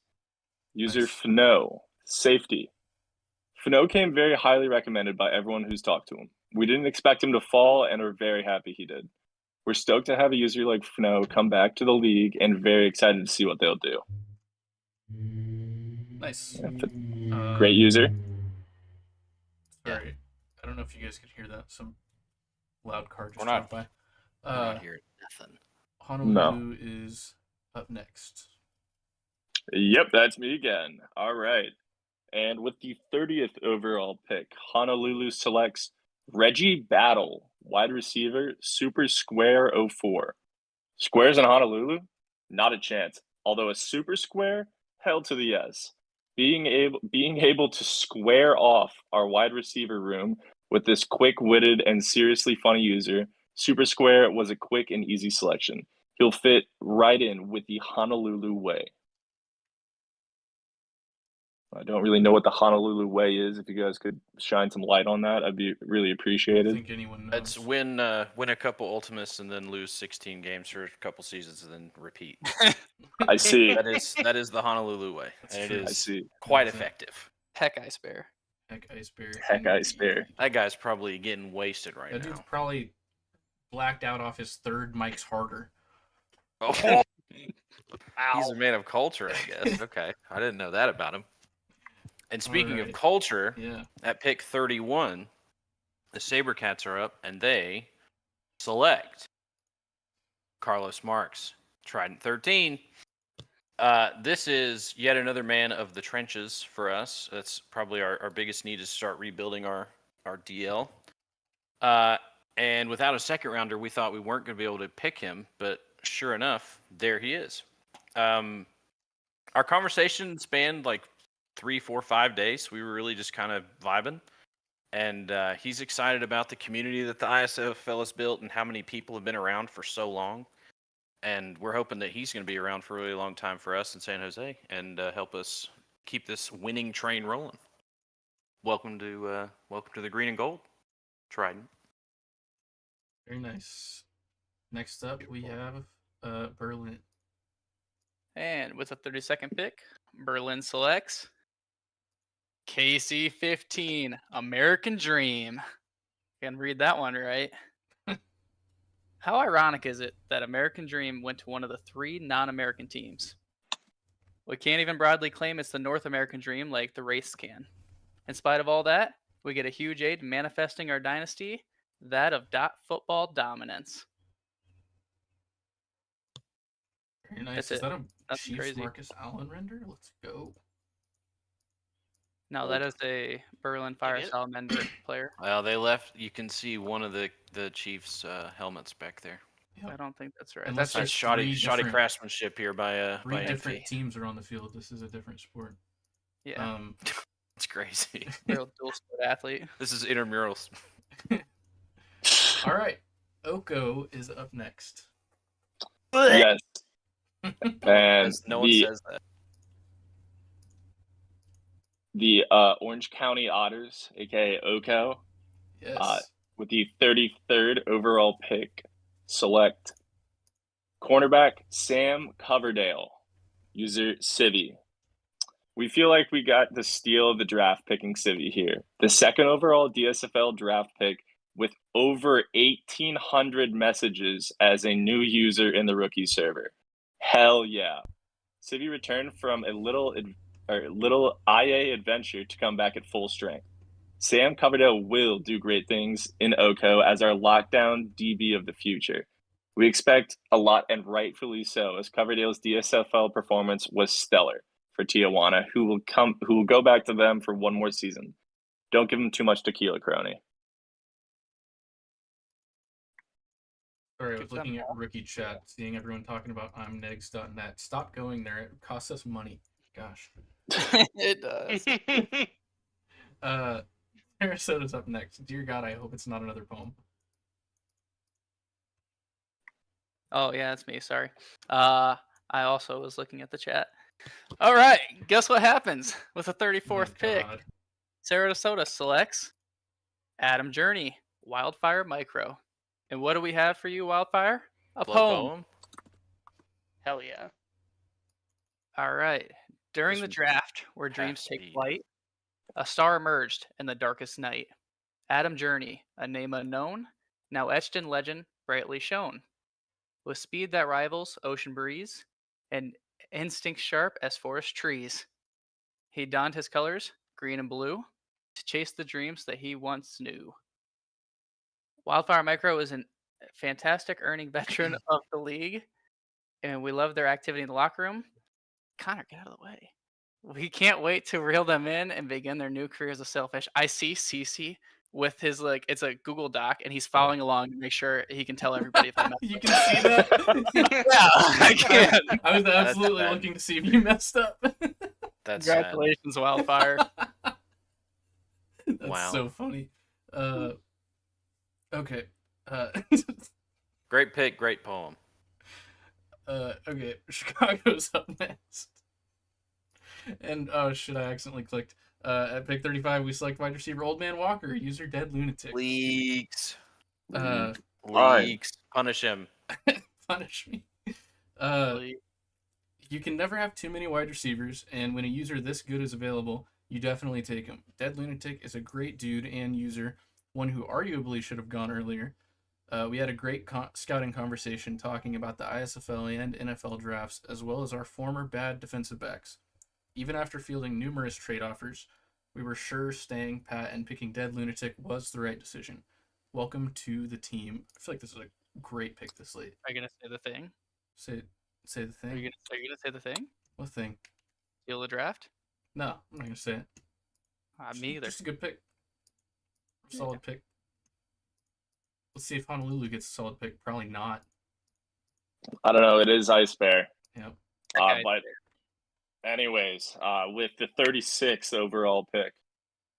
user Nice. Fno, safety. Fno came very highly recommended by everyone who's talked to him. We didn't expect him to fall and are very happy he did. We're stoked to have a user like Fno come back to the league and very excited to see what they'll do. Nice. Great user. Sorry. I don't know if you guys could hear that. Some loud car just We're not- dropped by. I'm not hearing nothing. Honolulu is up next. Yep, that's me again. All right. And with the 30th overall pick, Honolulu selects Reggie Battle, wide receiver, Super Square 04. Squares in Honolulu? Not a chance. Although a super square? Hell to the yes. Being able to square off our wide receiver room with this quick-witted and seriously funny user, Super Square was a quick and easy selection. He'll fit right in with the Honolulu way. I don't really know what the Honolulu way is. If you guys could shine some light on that, I'd be really I don't appreciated. think anyone knows. It's win a couple Ultimates and then lose 16 games for a couple seasons and then repeat. I see. That is the Honolulu way, That's and true. it I is see. quite That's it. effective. Heck, Ice Bear. Heck, Ice Bear. Heck, Ice Bear. That guy's probably getting wasted right That dude's now. probably blacked out off his third Mike's Harder. Oh, he's a man of culture, I guess. Okay, I didn't know that about him. And speaking of Alright. culture, Yeah. at pick 31, the Sabercats are up, and they select Carlos Marks, Trident 13. This is yet another man of the trenches for us. That's probably our biggest need is to start rebuilding our DL. And without a second rounder, we thought we weren't going to be able to pick him, but sure enough, there he is. Our conversation spanned like 3, 4, 5 days. We were really just kind of vibing. And he's excited about the community that the ISFL has built and how many people have been around for so long. And we're hoping that he's going to be around for a really long time for us in San Jose and help us keep this winning train rolling. Welcome to the green and gold, Trident. Very nice. Next up, we have Berlin. And with the 32nd pick, Berlin selects KC15, American Dream. Can read that one right. How ironic is it that American Dream went to one of the 3 non-American teams? We can't even broadly claim it's the North American Dream like the race can. In spite of all that, we get a huge aid in manifesting our dynasty, that of football dominance. Very nice. That's Is it. that a Nothing Chiefs crazy. Marcus Allen render? Let's go. No, that is a Berlin Fire is? Salamander player. Well, they left. You can see one of the Chiefs' helmets back there. I don't think that's right. Unless That's there's just Shoddy different- craftsmanship here by Three by different NP. teams are on the field. This is a different sport. yeah, It's crazy. real dual sport athlete. This is intramurals. All right. Oko is up next. Yes. And As no one says that. the Orange County Otters, aka Oko, Yes. with the 33rd overall pick, select cornerback Sam Coverdale, user Civi. We feel like we got the steal of the draft picking Civi here. The second overall DSFL draft pick with over 1,800 messages as a new user in the rookie server. Hell yeah. Civi returned from a little IA adventure to come back at full strength. Sam Coverdale will do great things in OCO as our lockdown DB of the future. We expect a lot, and rightfully so, as Coverdale's DSFL performance was stellar for Tijuana, who will go back to them for one more season. Don't give him too much tequila, crony. Sorry, I Good was job, looking at Paul. rookie chat, seeing everyone talking about imnegs.net. Stop going there. It costs us money. Gosh. It does. Sarasota's up next. Dear God, I hope it's not another poem. Oh yeah, it's me. Sorry. I also was looking at the chat. All right, guess what happens with the 34th pick? God. Sarasota selects Adam Journey, Wildfire Micro. And what do we have for you, Wildfire? A Blow poem. Hell yeah. All right. During This the would draft, where have dreams to take be. flight, a star emerged in the darkest night. Adam Journey, a name unknown, now etched in legend, brightly shone. With speed that rivals ocean breeze, and instinct sharp as forest trees, he donned his colors, green and blue, to chase the dreams that he once knew. Wildfire Micro is a fantastic earning veteran of the league, and we love their activity in the locker room. Connor, get out of the way. We can't wait to reel them in and begin their new career as a sailfish. I see CC with his it's a Google Doc, and he's following along to make sure he can tell everybody if they messed You up. can see that? Yeah, I can. I was absolutely bad. looking to see if you messed up. That's sad. Congratulations, Wildfire. That's Wow. so funny. Okay. Great pick, great poem. Okay. Chicago's up next. And oh shit, I accidentally clicked. At pick 35, we select wide receiver Old Man Walker, user Dead Lunatic. Leaks. Uh, Leaks. Punish him. Punish me. Really. You can never have too many wide receivers, and when a user this good is available, you definitely take him. Dead Lunatic is a great dude and user, one who arguably should have gone earlier. We had a great scouting conversation talking about the ISFL and NFL drafts, as well as our former bad defensive backs. Even after fielding numerous trade offers, we were sure staying pat and picking Dead Lunatic was the right decision. Welcome to the team. I feel like this is a great pick this late. Are you gonna say the thing? Say the Are thing. you gonna say the thing? What thing? Steal the draft? No, I'm not gonna say it. Me either. Just a good pick. Solid pick. Let's see if Honolulu gets a solid pick. Probably not. I don't know. It is Ice Bear. Yep. But anyways, with the 36th overall pick,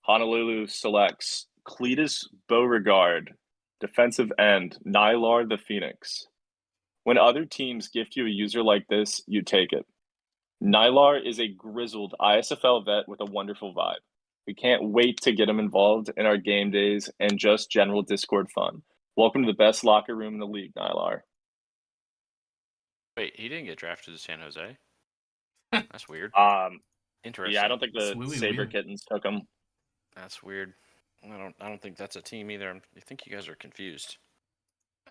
Honolulu selects Cletus Beauregard, defensive end, Nylar the Phoenix. When other teams gift you a user like this, you take it. Nylar is a grizzled ISFL vet with a wonderful vibe. We can't wait to get him involved in our game days and just general Discord fun. Welcome to the best locker room in the league, Nylar. Wait, he didn't get drafted to San Jose? That's weird. Interesting. Yeah, I don't think the It's Saber wee-wee. Kittens took him. That's weird. I don't think that's a team either. I think you guys are confused.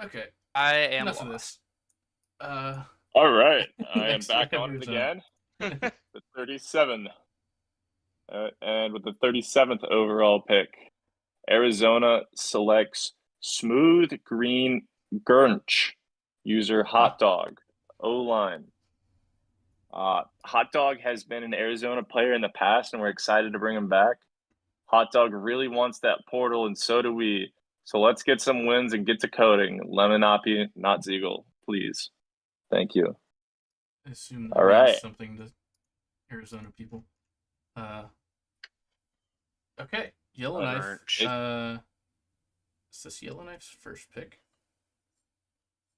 Okay. I am Enough of lost. this. All right, I am Next back we have on it Arizona. again. The 37. And with the 37th overall pick, Arizona selects Smooth Green Gurnch, user Hot Dog, O-line. Hot Dog has been an Arizona player in the past, and we're excited to bring him back. Hot Dog really wants that portal, and so do we. So let's get some wins and get to coding. Lemonapi, not Ziegel, please. Thank you. I assume that All means right. something to Arizona people. Okay. Yellowknife. Gurnch. Is this Yellowknife's first pick?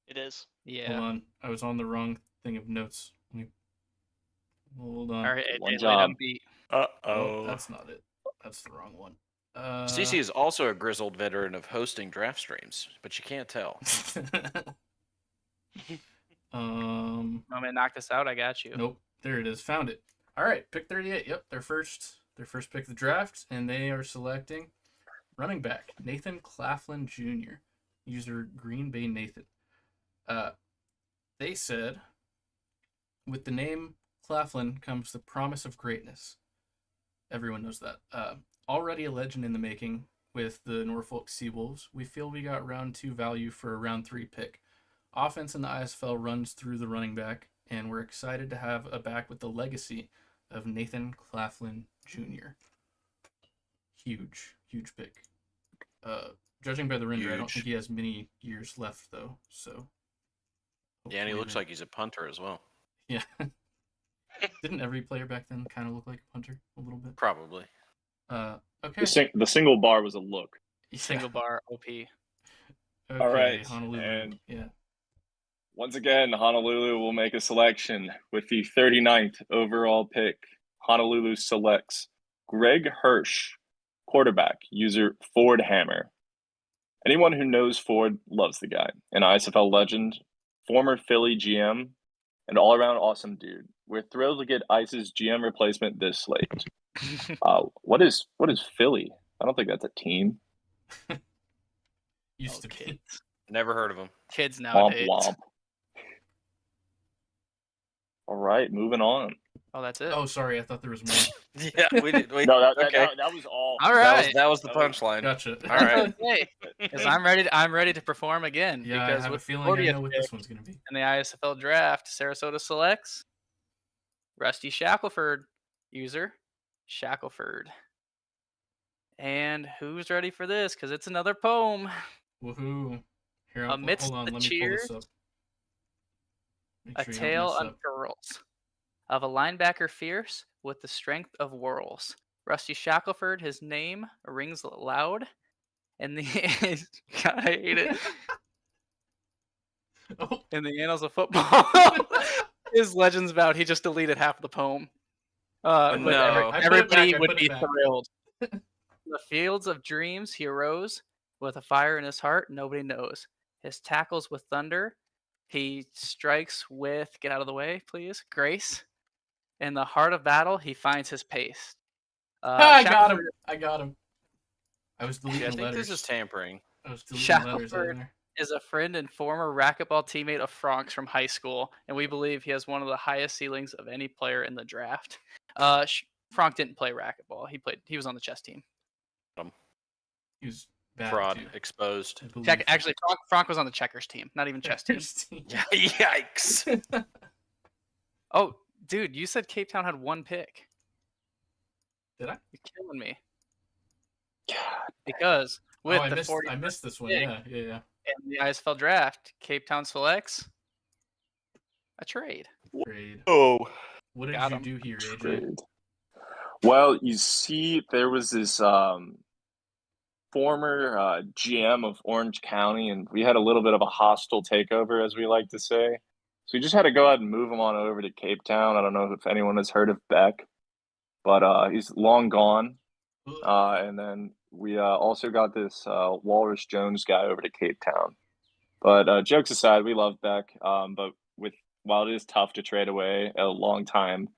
It is. Yeah. Hold on. I was on the wrong thing of notes. Hold on. All right, One AJ, job. lay down beat. Oh, that's not it. That's the wrong one. CC is also a grizzled veteran of hosting draft streams, but you can't tell. Want me to knock this out? I got you. Nope. There it is. Found it. All right, pick 38. Yep, their first pick of the draft, and they are selecting running back Nathan Claflin Jr. User Green Bay Nathan. They said, with the name Claflin comes the promise of greatness. Everyone knows that. Already a legend in the making with the Norfolk Seawolves, we feel we got round 2 value for a round 3 pick. Offense in the ISFL runs through the running back, and we're excited to have a back with the legacy of Nathan Claflin Jr. Huge pick. Judging by the render, I don't think he has many years left, though. So. Yeah, and he looks like he's a punter as well. Yeah. Didn't every player back then kind of look like a punter a little bit? Probably. Okay. The single bar was a look. Single bar OP. Okay, All right, Honolulu. and yeah. Once again, Honolulu will make a selection with the 39th overall pick. Honolulu selects Greg Hirsch, quarterback, user Ford Hammer. Anyone who knows Ford loves the guy. An ISFL legend, former Philly GM, and all-around awesome dude. We're thrilled to get ICE's GM replacement this late. What is Philly? I don't think that's a team. Used to be. Never heard of him. Kids Womp nowadays. womp. All right, moving on. Oh, that's it. Oh, sorry. I thought there was more. Yeah, we did. No, okay. that was all. All right. That was the punchline. Gotcha. All right. Okay. Because I'm ready to perform again. Yeah, because I have a with feeling I 40th know what pick this one's going to be. in the ISFL draft, Sarasota selects Rusty Shackelford, user Shackelford. And who's ready for this? Because it's another poem. Woohoo. Here, Amidst hold on. the Let me pull cheers, this up. Make A sure you don't tale mess up. unfurls of a linebacker fierce with the strength of whirls. Rusty Shackelford, his name rings loud. And the God, I hate it. Oh. In the annals of football, his legends vowed he just deleted half of the poem. No. Everybody would put it be back. thrilled. In the fields of dreams, he arose with a fire in his heart. Nobody knows. His tackles with thunder. He strikes with, get out of the way, please, grace. In the heart of battle, he finds his pace. I got him. I was deleting I think letters. this is tampering. I was deleting letters out Shackelford there. is a friend and former racquetball teammate of Frank's from high school, and we believe he has one of the highest ceilings of any player in the draft. Frank didn't play racquetball. He was on the chess team. He was bad, Fraud too, exposed. I believe. Actually, Frank was on the checkers team, not even chess team. Yeah, yikes. Oh, dude, you said Cape Town had one pick. Did I? You're killing me. God. Because with I the missed, 40 I missed this one. pick Yeah. in the ISFL draft, Cape Town selects a trade. Trade. Oh. What did Got you him. do here, AJ? Trade. Well, you see, there was this former GM of Orange County, and we had a little bit of a hostile takeover, as we like to say. So we just had to go ahead and move him on over to Cape Town. I don't know if anyone has heard of Beck, but he's long gone. And then we also got this Walrus Jones guy over to Cape Town. But jokes aside, we love Beck. But while it is tough to trade away a long time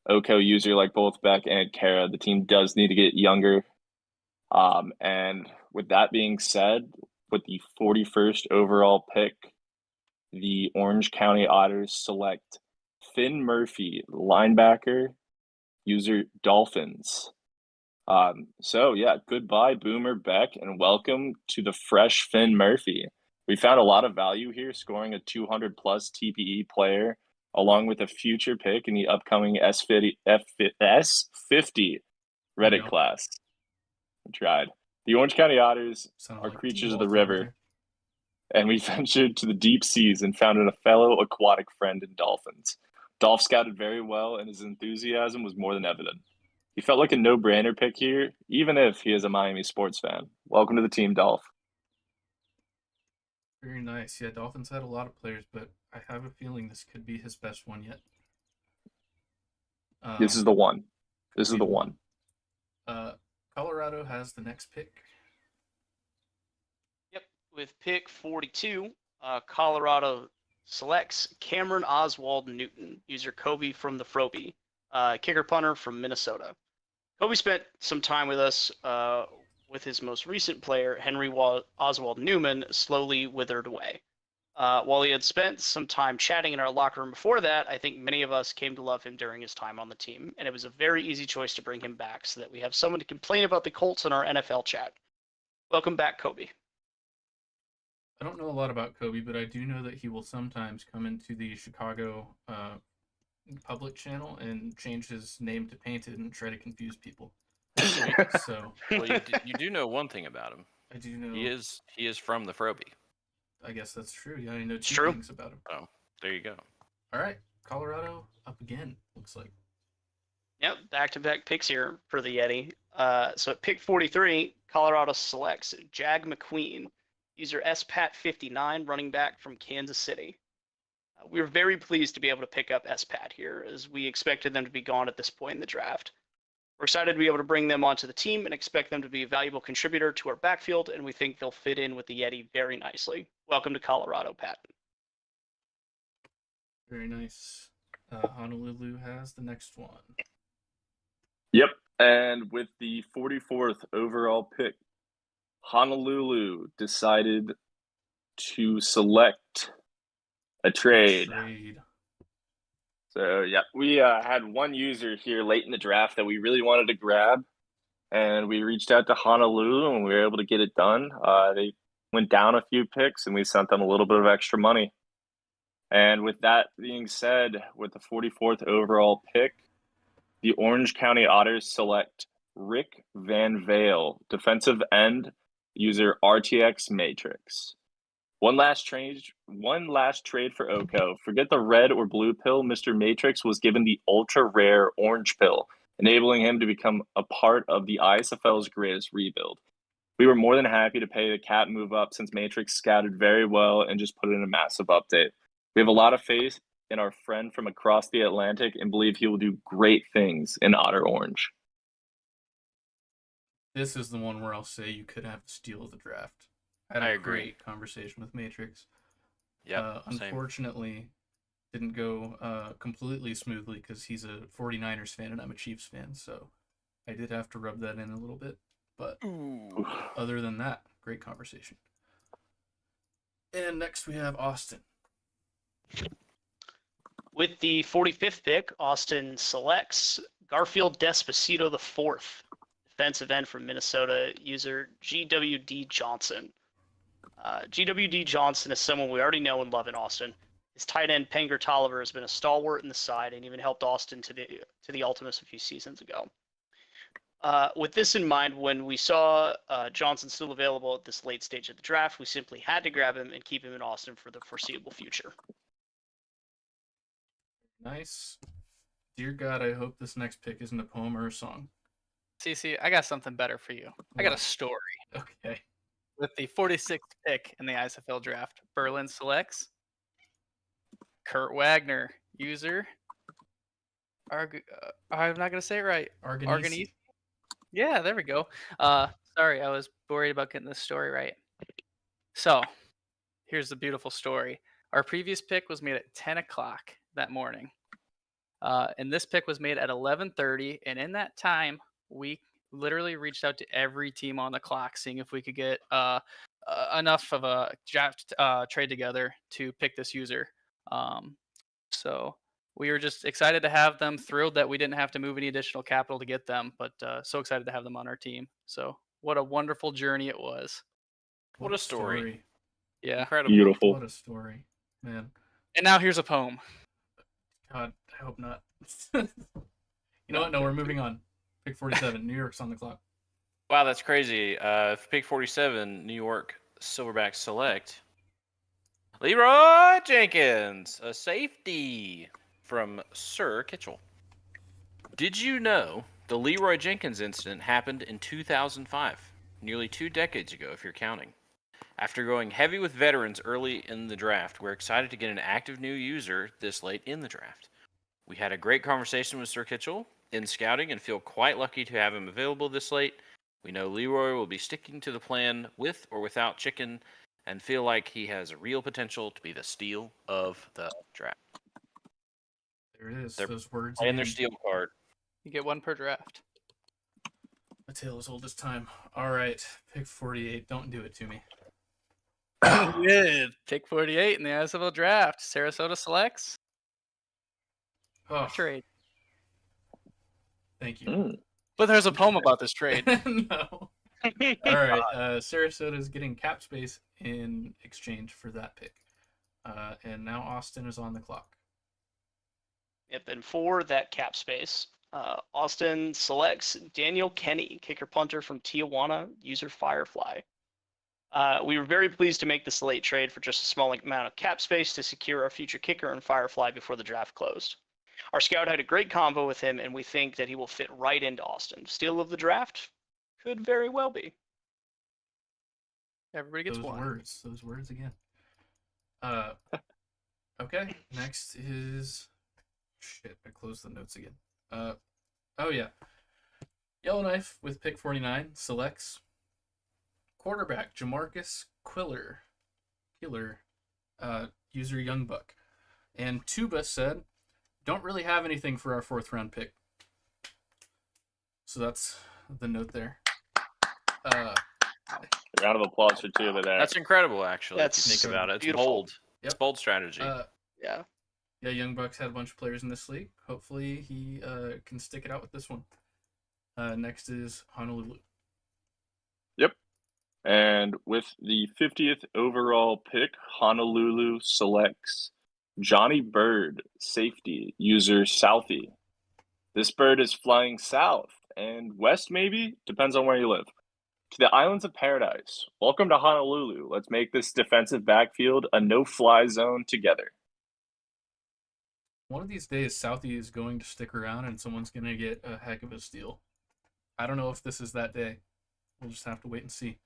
OCO user like both Beck and Kara, the team does need to get younger. And with that being said, with the 41st overall pick, the Orange County Otters select Finn Murphy, linebacker, user Dolphins. So yeah, goodbye Boomer Beck, and welcome to the fresh Finn Murphy. We found a lot of value here, scoring a 200 plus TPE player, along with a future pick in the upcoming S50 Reddit class. I tried. The Orange County Otters are like creatures of the river, and we ventured to the deep seas and found a fellow aquatic friend in Dolphins. Dolph scouted very well, and his enthusiasm was more than evident. He felt like a no-brainer pick here, even if he is a Miami sports fan. Welcome to the team, Dolph. Very nice. Yeah, Dolphins had a lot of players, but I have a feeling this could be his best one yet. This is the one. This is the one. Colorado has the next pick. Yep, with pick 42, Colorado selects Cameron Oswald Newton, user Kobe from the Froby. kicker punter from Minnesota. Kobe spent some time with us with his most recent player, Henry Oswald Newman, slowly withered away. While he had spent some time chatting in our locker room before that, I think many of us came to love him during his time on the team, and it was a very easy choice to bring him back so that we have someone to complain about the Colts in our NFL chat. Welcome back, Kobe. I don't know a lot about Kobe, but I do know that he will sometimes come into the Chicago public channel and change his name to Painted and try to confuse people. So Well, you do know one thing about him. I do know He is from the Froby. I guess that's true. Yeah, I know two true. things about him. Oh, there you go. All right, Colorado up again. Looks like. Yep, back-to-back picks here for the Yeti. So at pick 43, Colorado selects Jag McQueen, user SPAT59, running back from Kansas City. We were very pleased to be able to pick up SPAT here, as we expected them to be gone at this point in the draft. We're excited to be able to bring them onto the team and expect them to be a valuable contributor to our backfield, and we think they'll fit in with the Yeti very nicely. Welcome to Colorado, Pat. Very nice. Honolulu has the next one. Yep. And with the 44th overall pick, Honolulu decided to select a trade. So, yeah, we had one user here late in the draft that we really wanted to grab, and we reached out to Honolulu, and we were able to get it done. They went down a few picks, and we sent them a little bit of extra money. And with that being said, with the 44th overall pick, the Orange County Otters select Rick Van Vale, defensive end, user RTX Matrix. One last trade for Oko. Forget the red or blue pill. Mr. Matrix was given the ultra rare orange pill, enabling him to become a part of the ISFL's greatest rebuild. We were more than happy to pay the cap move up since Matrix scouted very well and just put in a massive update. We have a lot of faith in our friend from across the Atlantic and believe he will do great things in Otter Orange. This is the one where I'll say you could have the steal of the draft. I had a great conversation with Matrix. Yeah. Unfortunately, didn't go completely smoothly because he's a 49ers fan and I'm a Chiefs fan, so I did have to rub that in a little bit. But other than that, great conversation. And next we have Austin. With the 45th pick, Austin selects Garfield Despacito IV, defensive end from Minnesota, user GWD Johnson. GWD Johnson is someone we already know and love in Austin. His tight end Penger Tolliver has been a stalwart in the side and even helped Austin to the Ultimates a few seasons ago. With this in mind, when we saw Johnson still available at this late stage of the draft, we simply had to grab him and keep him in Austin for the foreseeable future. Nice. Dear God, I hope this next pick isn't a poem or a song. CC, I got something better for you. I got a story. Okay. With the 46th pick in the ISFL draft, Berlin selects Kurt Wagner, user. I'm not going to say it right. Arganese. Yeah, there we go. Sorry, I was worried about getting this story right. So, here's the beautiful story. Our previous pick was made at 10 o'clock that morning. And this pick was made at 11:30. And in that time, we literally reached out to every team on the clock, seeing if we could get enough of a draft trade together to pick this user. So we were just excited to have them, thrilled that we didn't have to move any additional capital to get them, but so excited to have them on our team. So what a wonderful journey it was. What a story. Yeah. Incredible. Beautiful. What a story, man. And now here's a poem. God, I hope not. You know what? No, we're moving on. Pick 47. New York's on the clock. Wow, that's crazy. Pick 47, New York Silverback select Leroy Jenkins, a safety from Sir Kitchell. Did you know the Leroy Jenkins incident happened in 2005, nearly 2 decades ago if you're counting? After going heavy with veterans early in the draft, we're excited to get an active new user this late in the draft. We had a great conversation with Sir Kitchell in scouting and feel quite lucky to have him available this late. We know Leroy will be sticking to the plan with or without Chicken and feel like he has a real potential to be the steal of the draft. There it is. They're Those words. playing their again. steel card. You get one per draft. A tale as old as time. All right, pick 48. Don't do it to me. With pick 48 in the ISFL draft, Sarasota selects Oh, trade. thank you. Mm. But there's a poem about this trade. No. All right, Sarasota is getting cap space in exchange for that pick. And now Austin is on the clock. Yep, and for that cap space, Austin selects Daniel Kenny, kicker punter from Tijuana, user Firefly. We were very pleased to make this late trade for just a small amount of cap space to secure our future kicker in Firefly before the draft closed. Our scout had a great convo with him, and we think that he will fit right into Austin. Steal of the draft? Could very well be. Everybody gets Those one. words again. Okay, next is shit, I closed the notes again. Oh yeah. Yellowknife with pick 49 selects quarterback Jamarcus Killer, user Youngbuck. And Tuba said, don't really have anything for our 4th round pick. So that's the note there. Round of applause for Tuba there. That's incredible, actually. If That's you think about it, it's beautiful. bold. It's Yep. bold strategy. Yeah. Yeah, Young Bucks had a bunch of players in this league. Hopefully he can stick it out with this one. Next is Honolulu. And with the 50th overall pick, Honolulu selects Johnny Bird, safety, user Southie. This bird is flying south and west, maybe? Depends on where you live. To the islands of paradise. Welcome to Honolulu. Let's make this defensive backfield a no-fly zone together. One of these days, Southie is going to stick around and someone's going to get a heck of a steal. I don't know if this is that day. We'll just have to wait and see.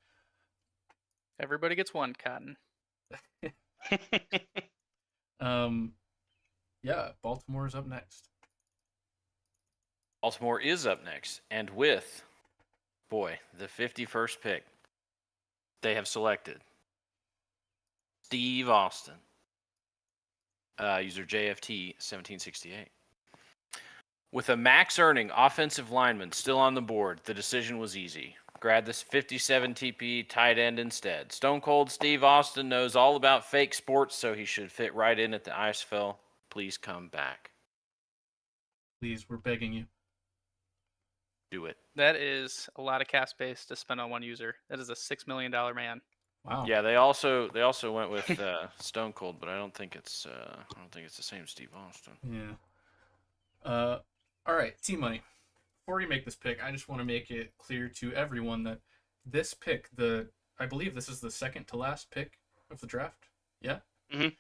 Everybody gets one, Cotton. Yeah, Baltimore's up next. Baltimore is up next, and with, the 51st pick, they have selected Steve Austin, user JFT 1768. With a max earning offensive lineman still on the board, the decision was easy. Grab this 57 TP tight end instead. Stone Cold Steve Austin knows all about fake sports, so he should fit right in at the ISFL. Please come back. Please, we're begging you. Do it. That is a lot of cap space to spend on one user. That is a $6 million man. Wow. Yeah, they also went with Stone Cold, but I don't think it's the same Steve Austin. Yeah. All right, T Money. Before you make this pick, I just want to make it clear to everyone that this pick, I believe this is the second to last pick of the draft. Yeah? Mhm.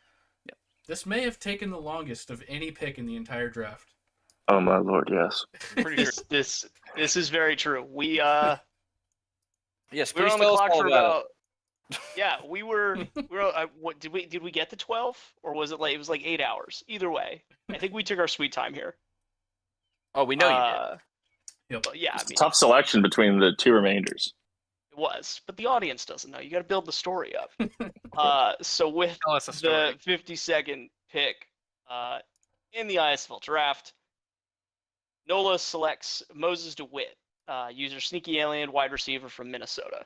Yep. This may have taken the longest of any pick in the entire draft. Oh my lord, yes. Pretty sure. This is very true. We Yes, we were please on the tell us clock all for about about yeah, we were what did we get to 12 or was it it was like 8 hours? Either way. I think we took our sweet time here. Oh, we know you did. Yep. But yeah, I It's a mean, tough selection between the two remainders. it was, but the audience doesn't know. You got to build the story up. So with Tell us a story. the 52nd pick in the ISFL draft, NOLA selects Moses DeWitt, user Sneaky Alien, wide receiver from Minnesota.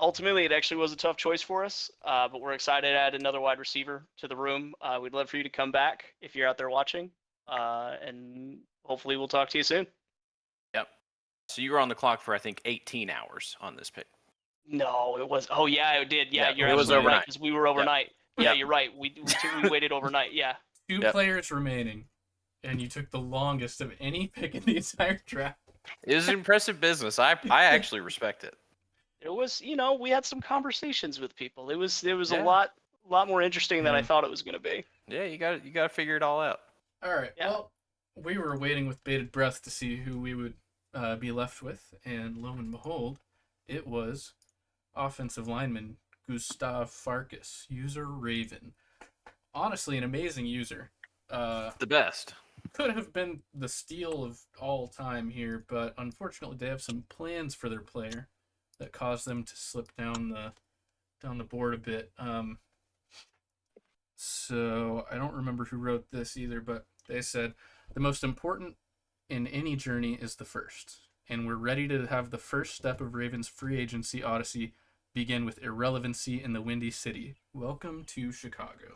Ultimately, it actually was a tough choice for us, but we're excited to add another wide receiver to the room. We'd love for you to come back if you're out there watching, and hopefully we'll talk to you soon. Yep. So you were on the clock for I think 18 hours on this pick. No, it was. Oh yeah, it did. Yeah, Yeah, you're it was absolutely right overnight. because we were overnight. Yeah, Yep. you're right. We waited overnight. Yeah. Two Yep. players remaining, and you took the longest of any pick in the entire draft. It was impressive business. I actually respect it. It was. We had some conversations with people. It was Yeah. a lot more interesting than I Yeah. thought it was going to be. Yeah, you got to figure it all out. All right. Yeah. Well, we were waiting with bated breath to see who we would be left with, and lo and behold, it was offensive lineman Gustav Farkas, user Raven. Honestly, an amazing user. The best. Could have been the steal of all time here, but unfortunately, they have some plans for their player that caused them to slip down the board a bit. So I don't remember who wrote this either, but they said the most important in any journey is the first. And we're ready to have the first step of Ravens' free agency odyssey begin with irrelevancy in the Windy City. Welcome to Chicago.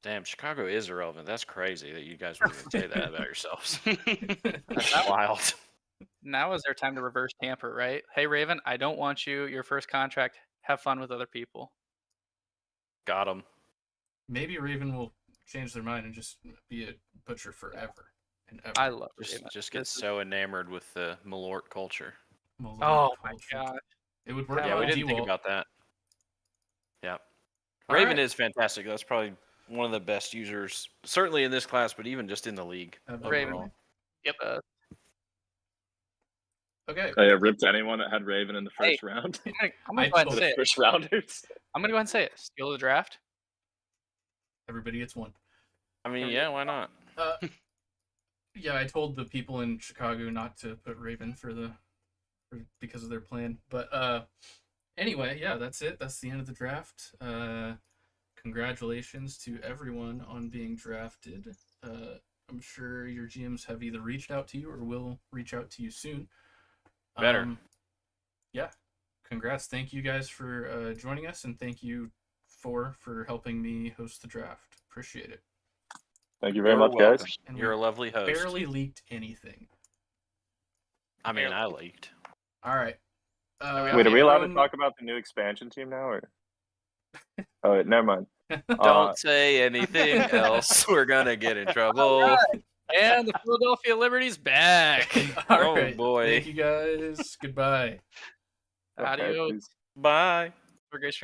Damn, Chicago is irrelevant. That's crazy that you guys would even say that about yourselves. That's Now- wild. Now is their time to reverse tamper, right? Hey, Raven, I don't want you. Your first contract. Have fun with other people. Got him. Maybe Raven will change their mind and just be a butcher forever and ever. I love Raven. Just get This is- so enamored with the Malort culture. Malone Oh my culture. god. It would work Yeah, Yeah, well we with didn't think D-Walt. about that. Yeah. All Raven right. is fantastic. That's probably one of the best users, certainly in this class, but even just in the league. Raven. overall. Yep. Okay. Oh, yeah, ripped anyone that had Raven in the Hey. first round. I'm gonna go ahead and The say it. first rounders. I'm gonna go ahead and say it. Steal the draft. Everybody gets one. I mean, yeah, why not? Yeah, I told the people in Chicago not to put Raven because of their plan. But anyway, yeah, that's it. That's the end of the draft. Congratulations to everyone on being drafted. I'm sure your GMs have either reached out to you or will reach out to you soon. Better. Yeah. Congrats. Thank you guys for joining us, and thank you for helping me host the draft. Appreciate it. Thank you very You're much, welcome. guys. And You're a we lovely host. barely leaked anything. I mean, I leaked. All right. Wait, are we allowed to everyone- talk about the new expansion team now? Or? Oh, wait, never mind. Don't say anything else. We're gonna get in trouble. And the Philadelphia Liberty's back. All Oh, right. boy. Thank you guys. Goodbye. Okay, Adios. please. Bye. We're great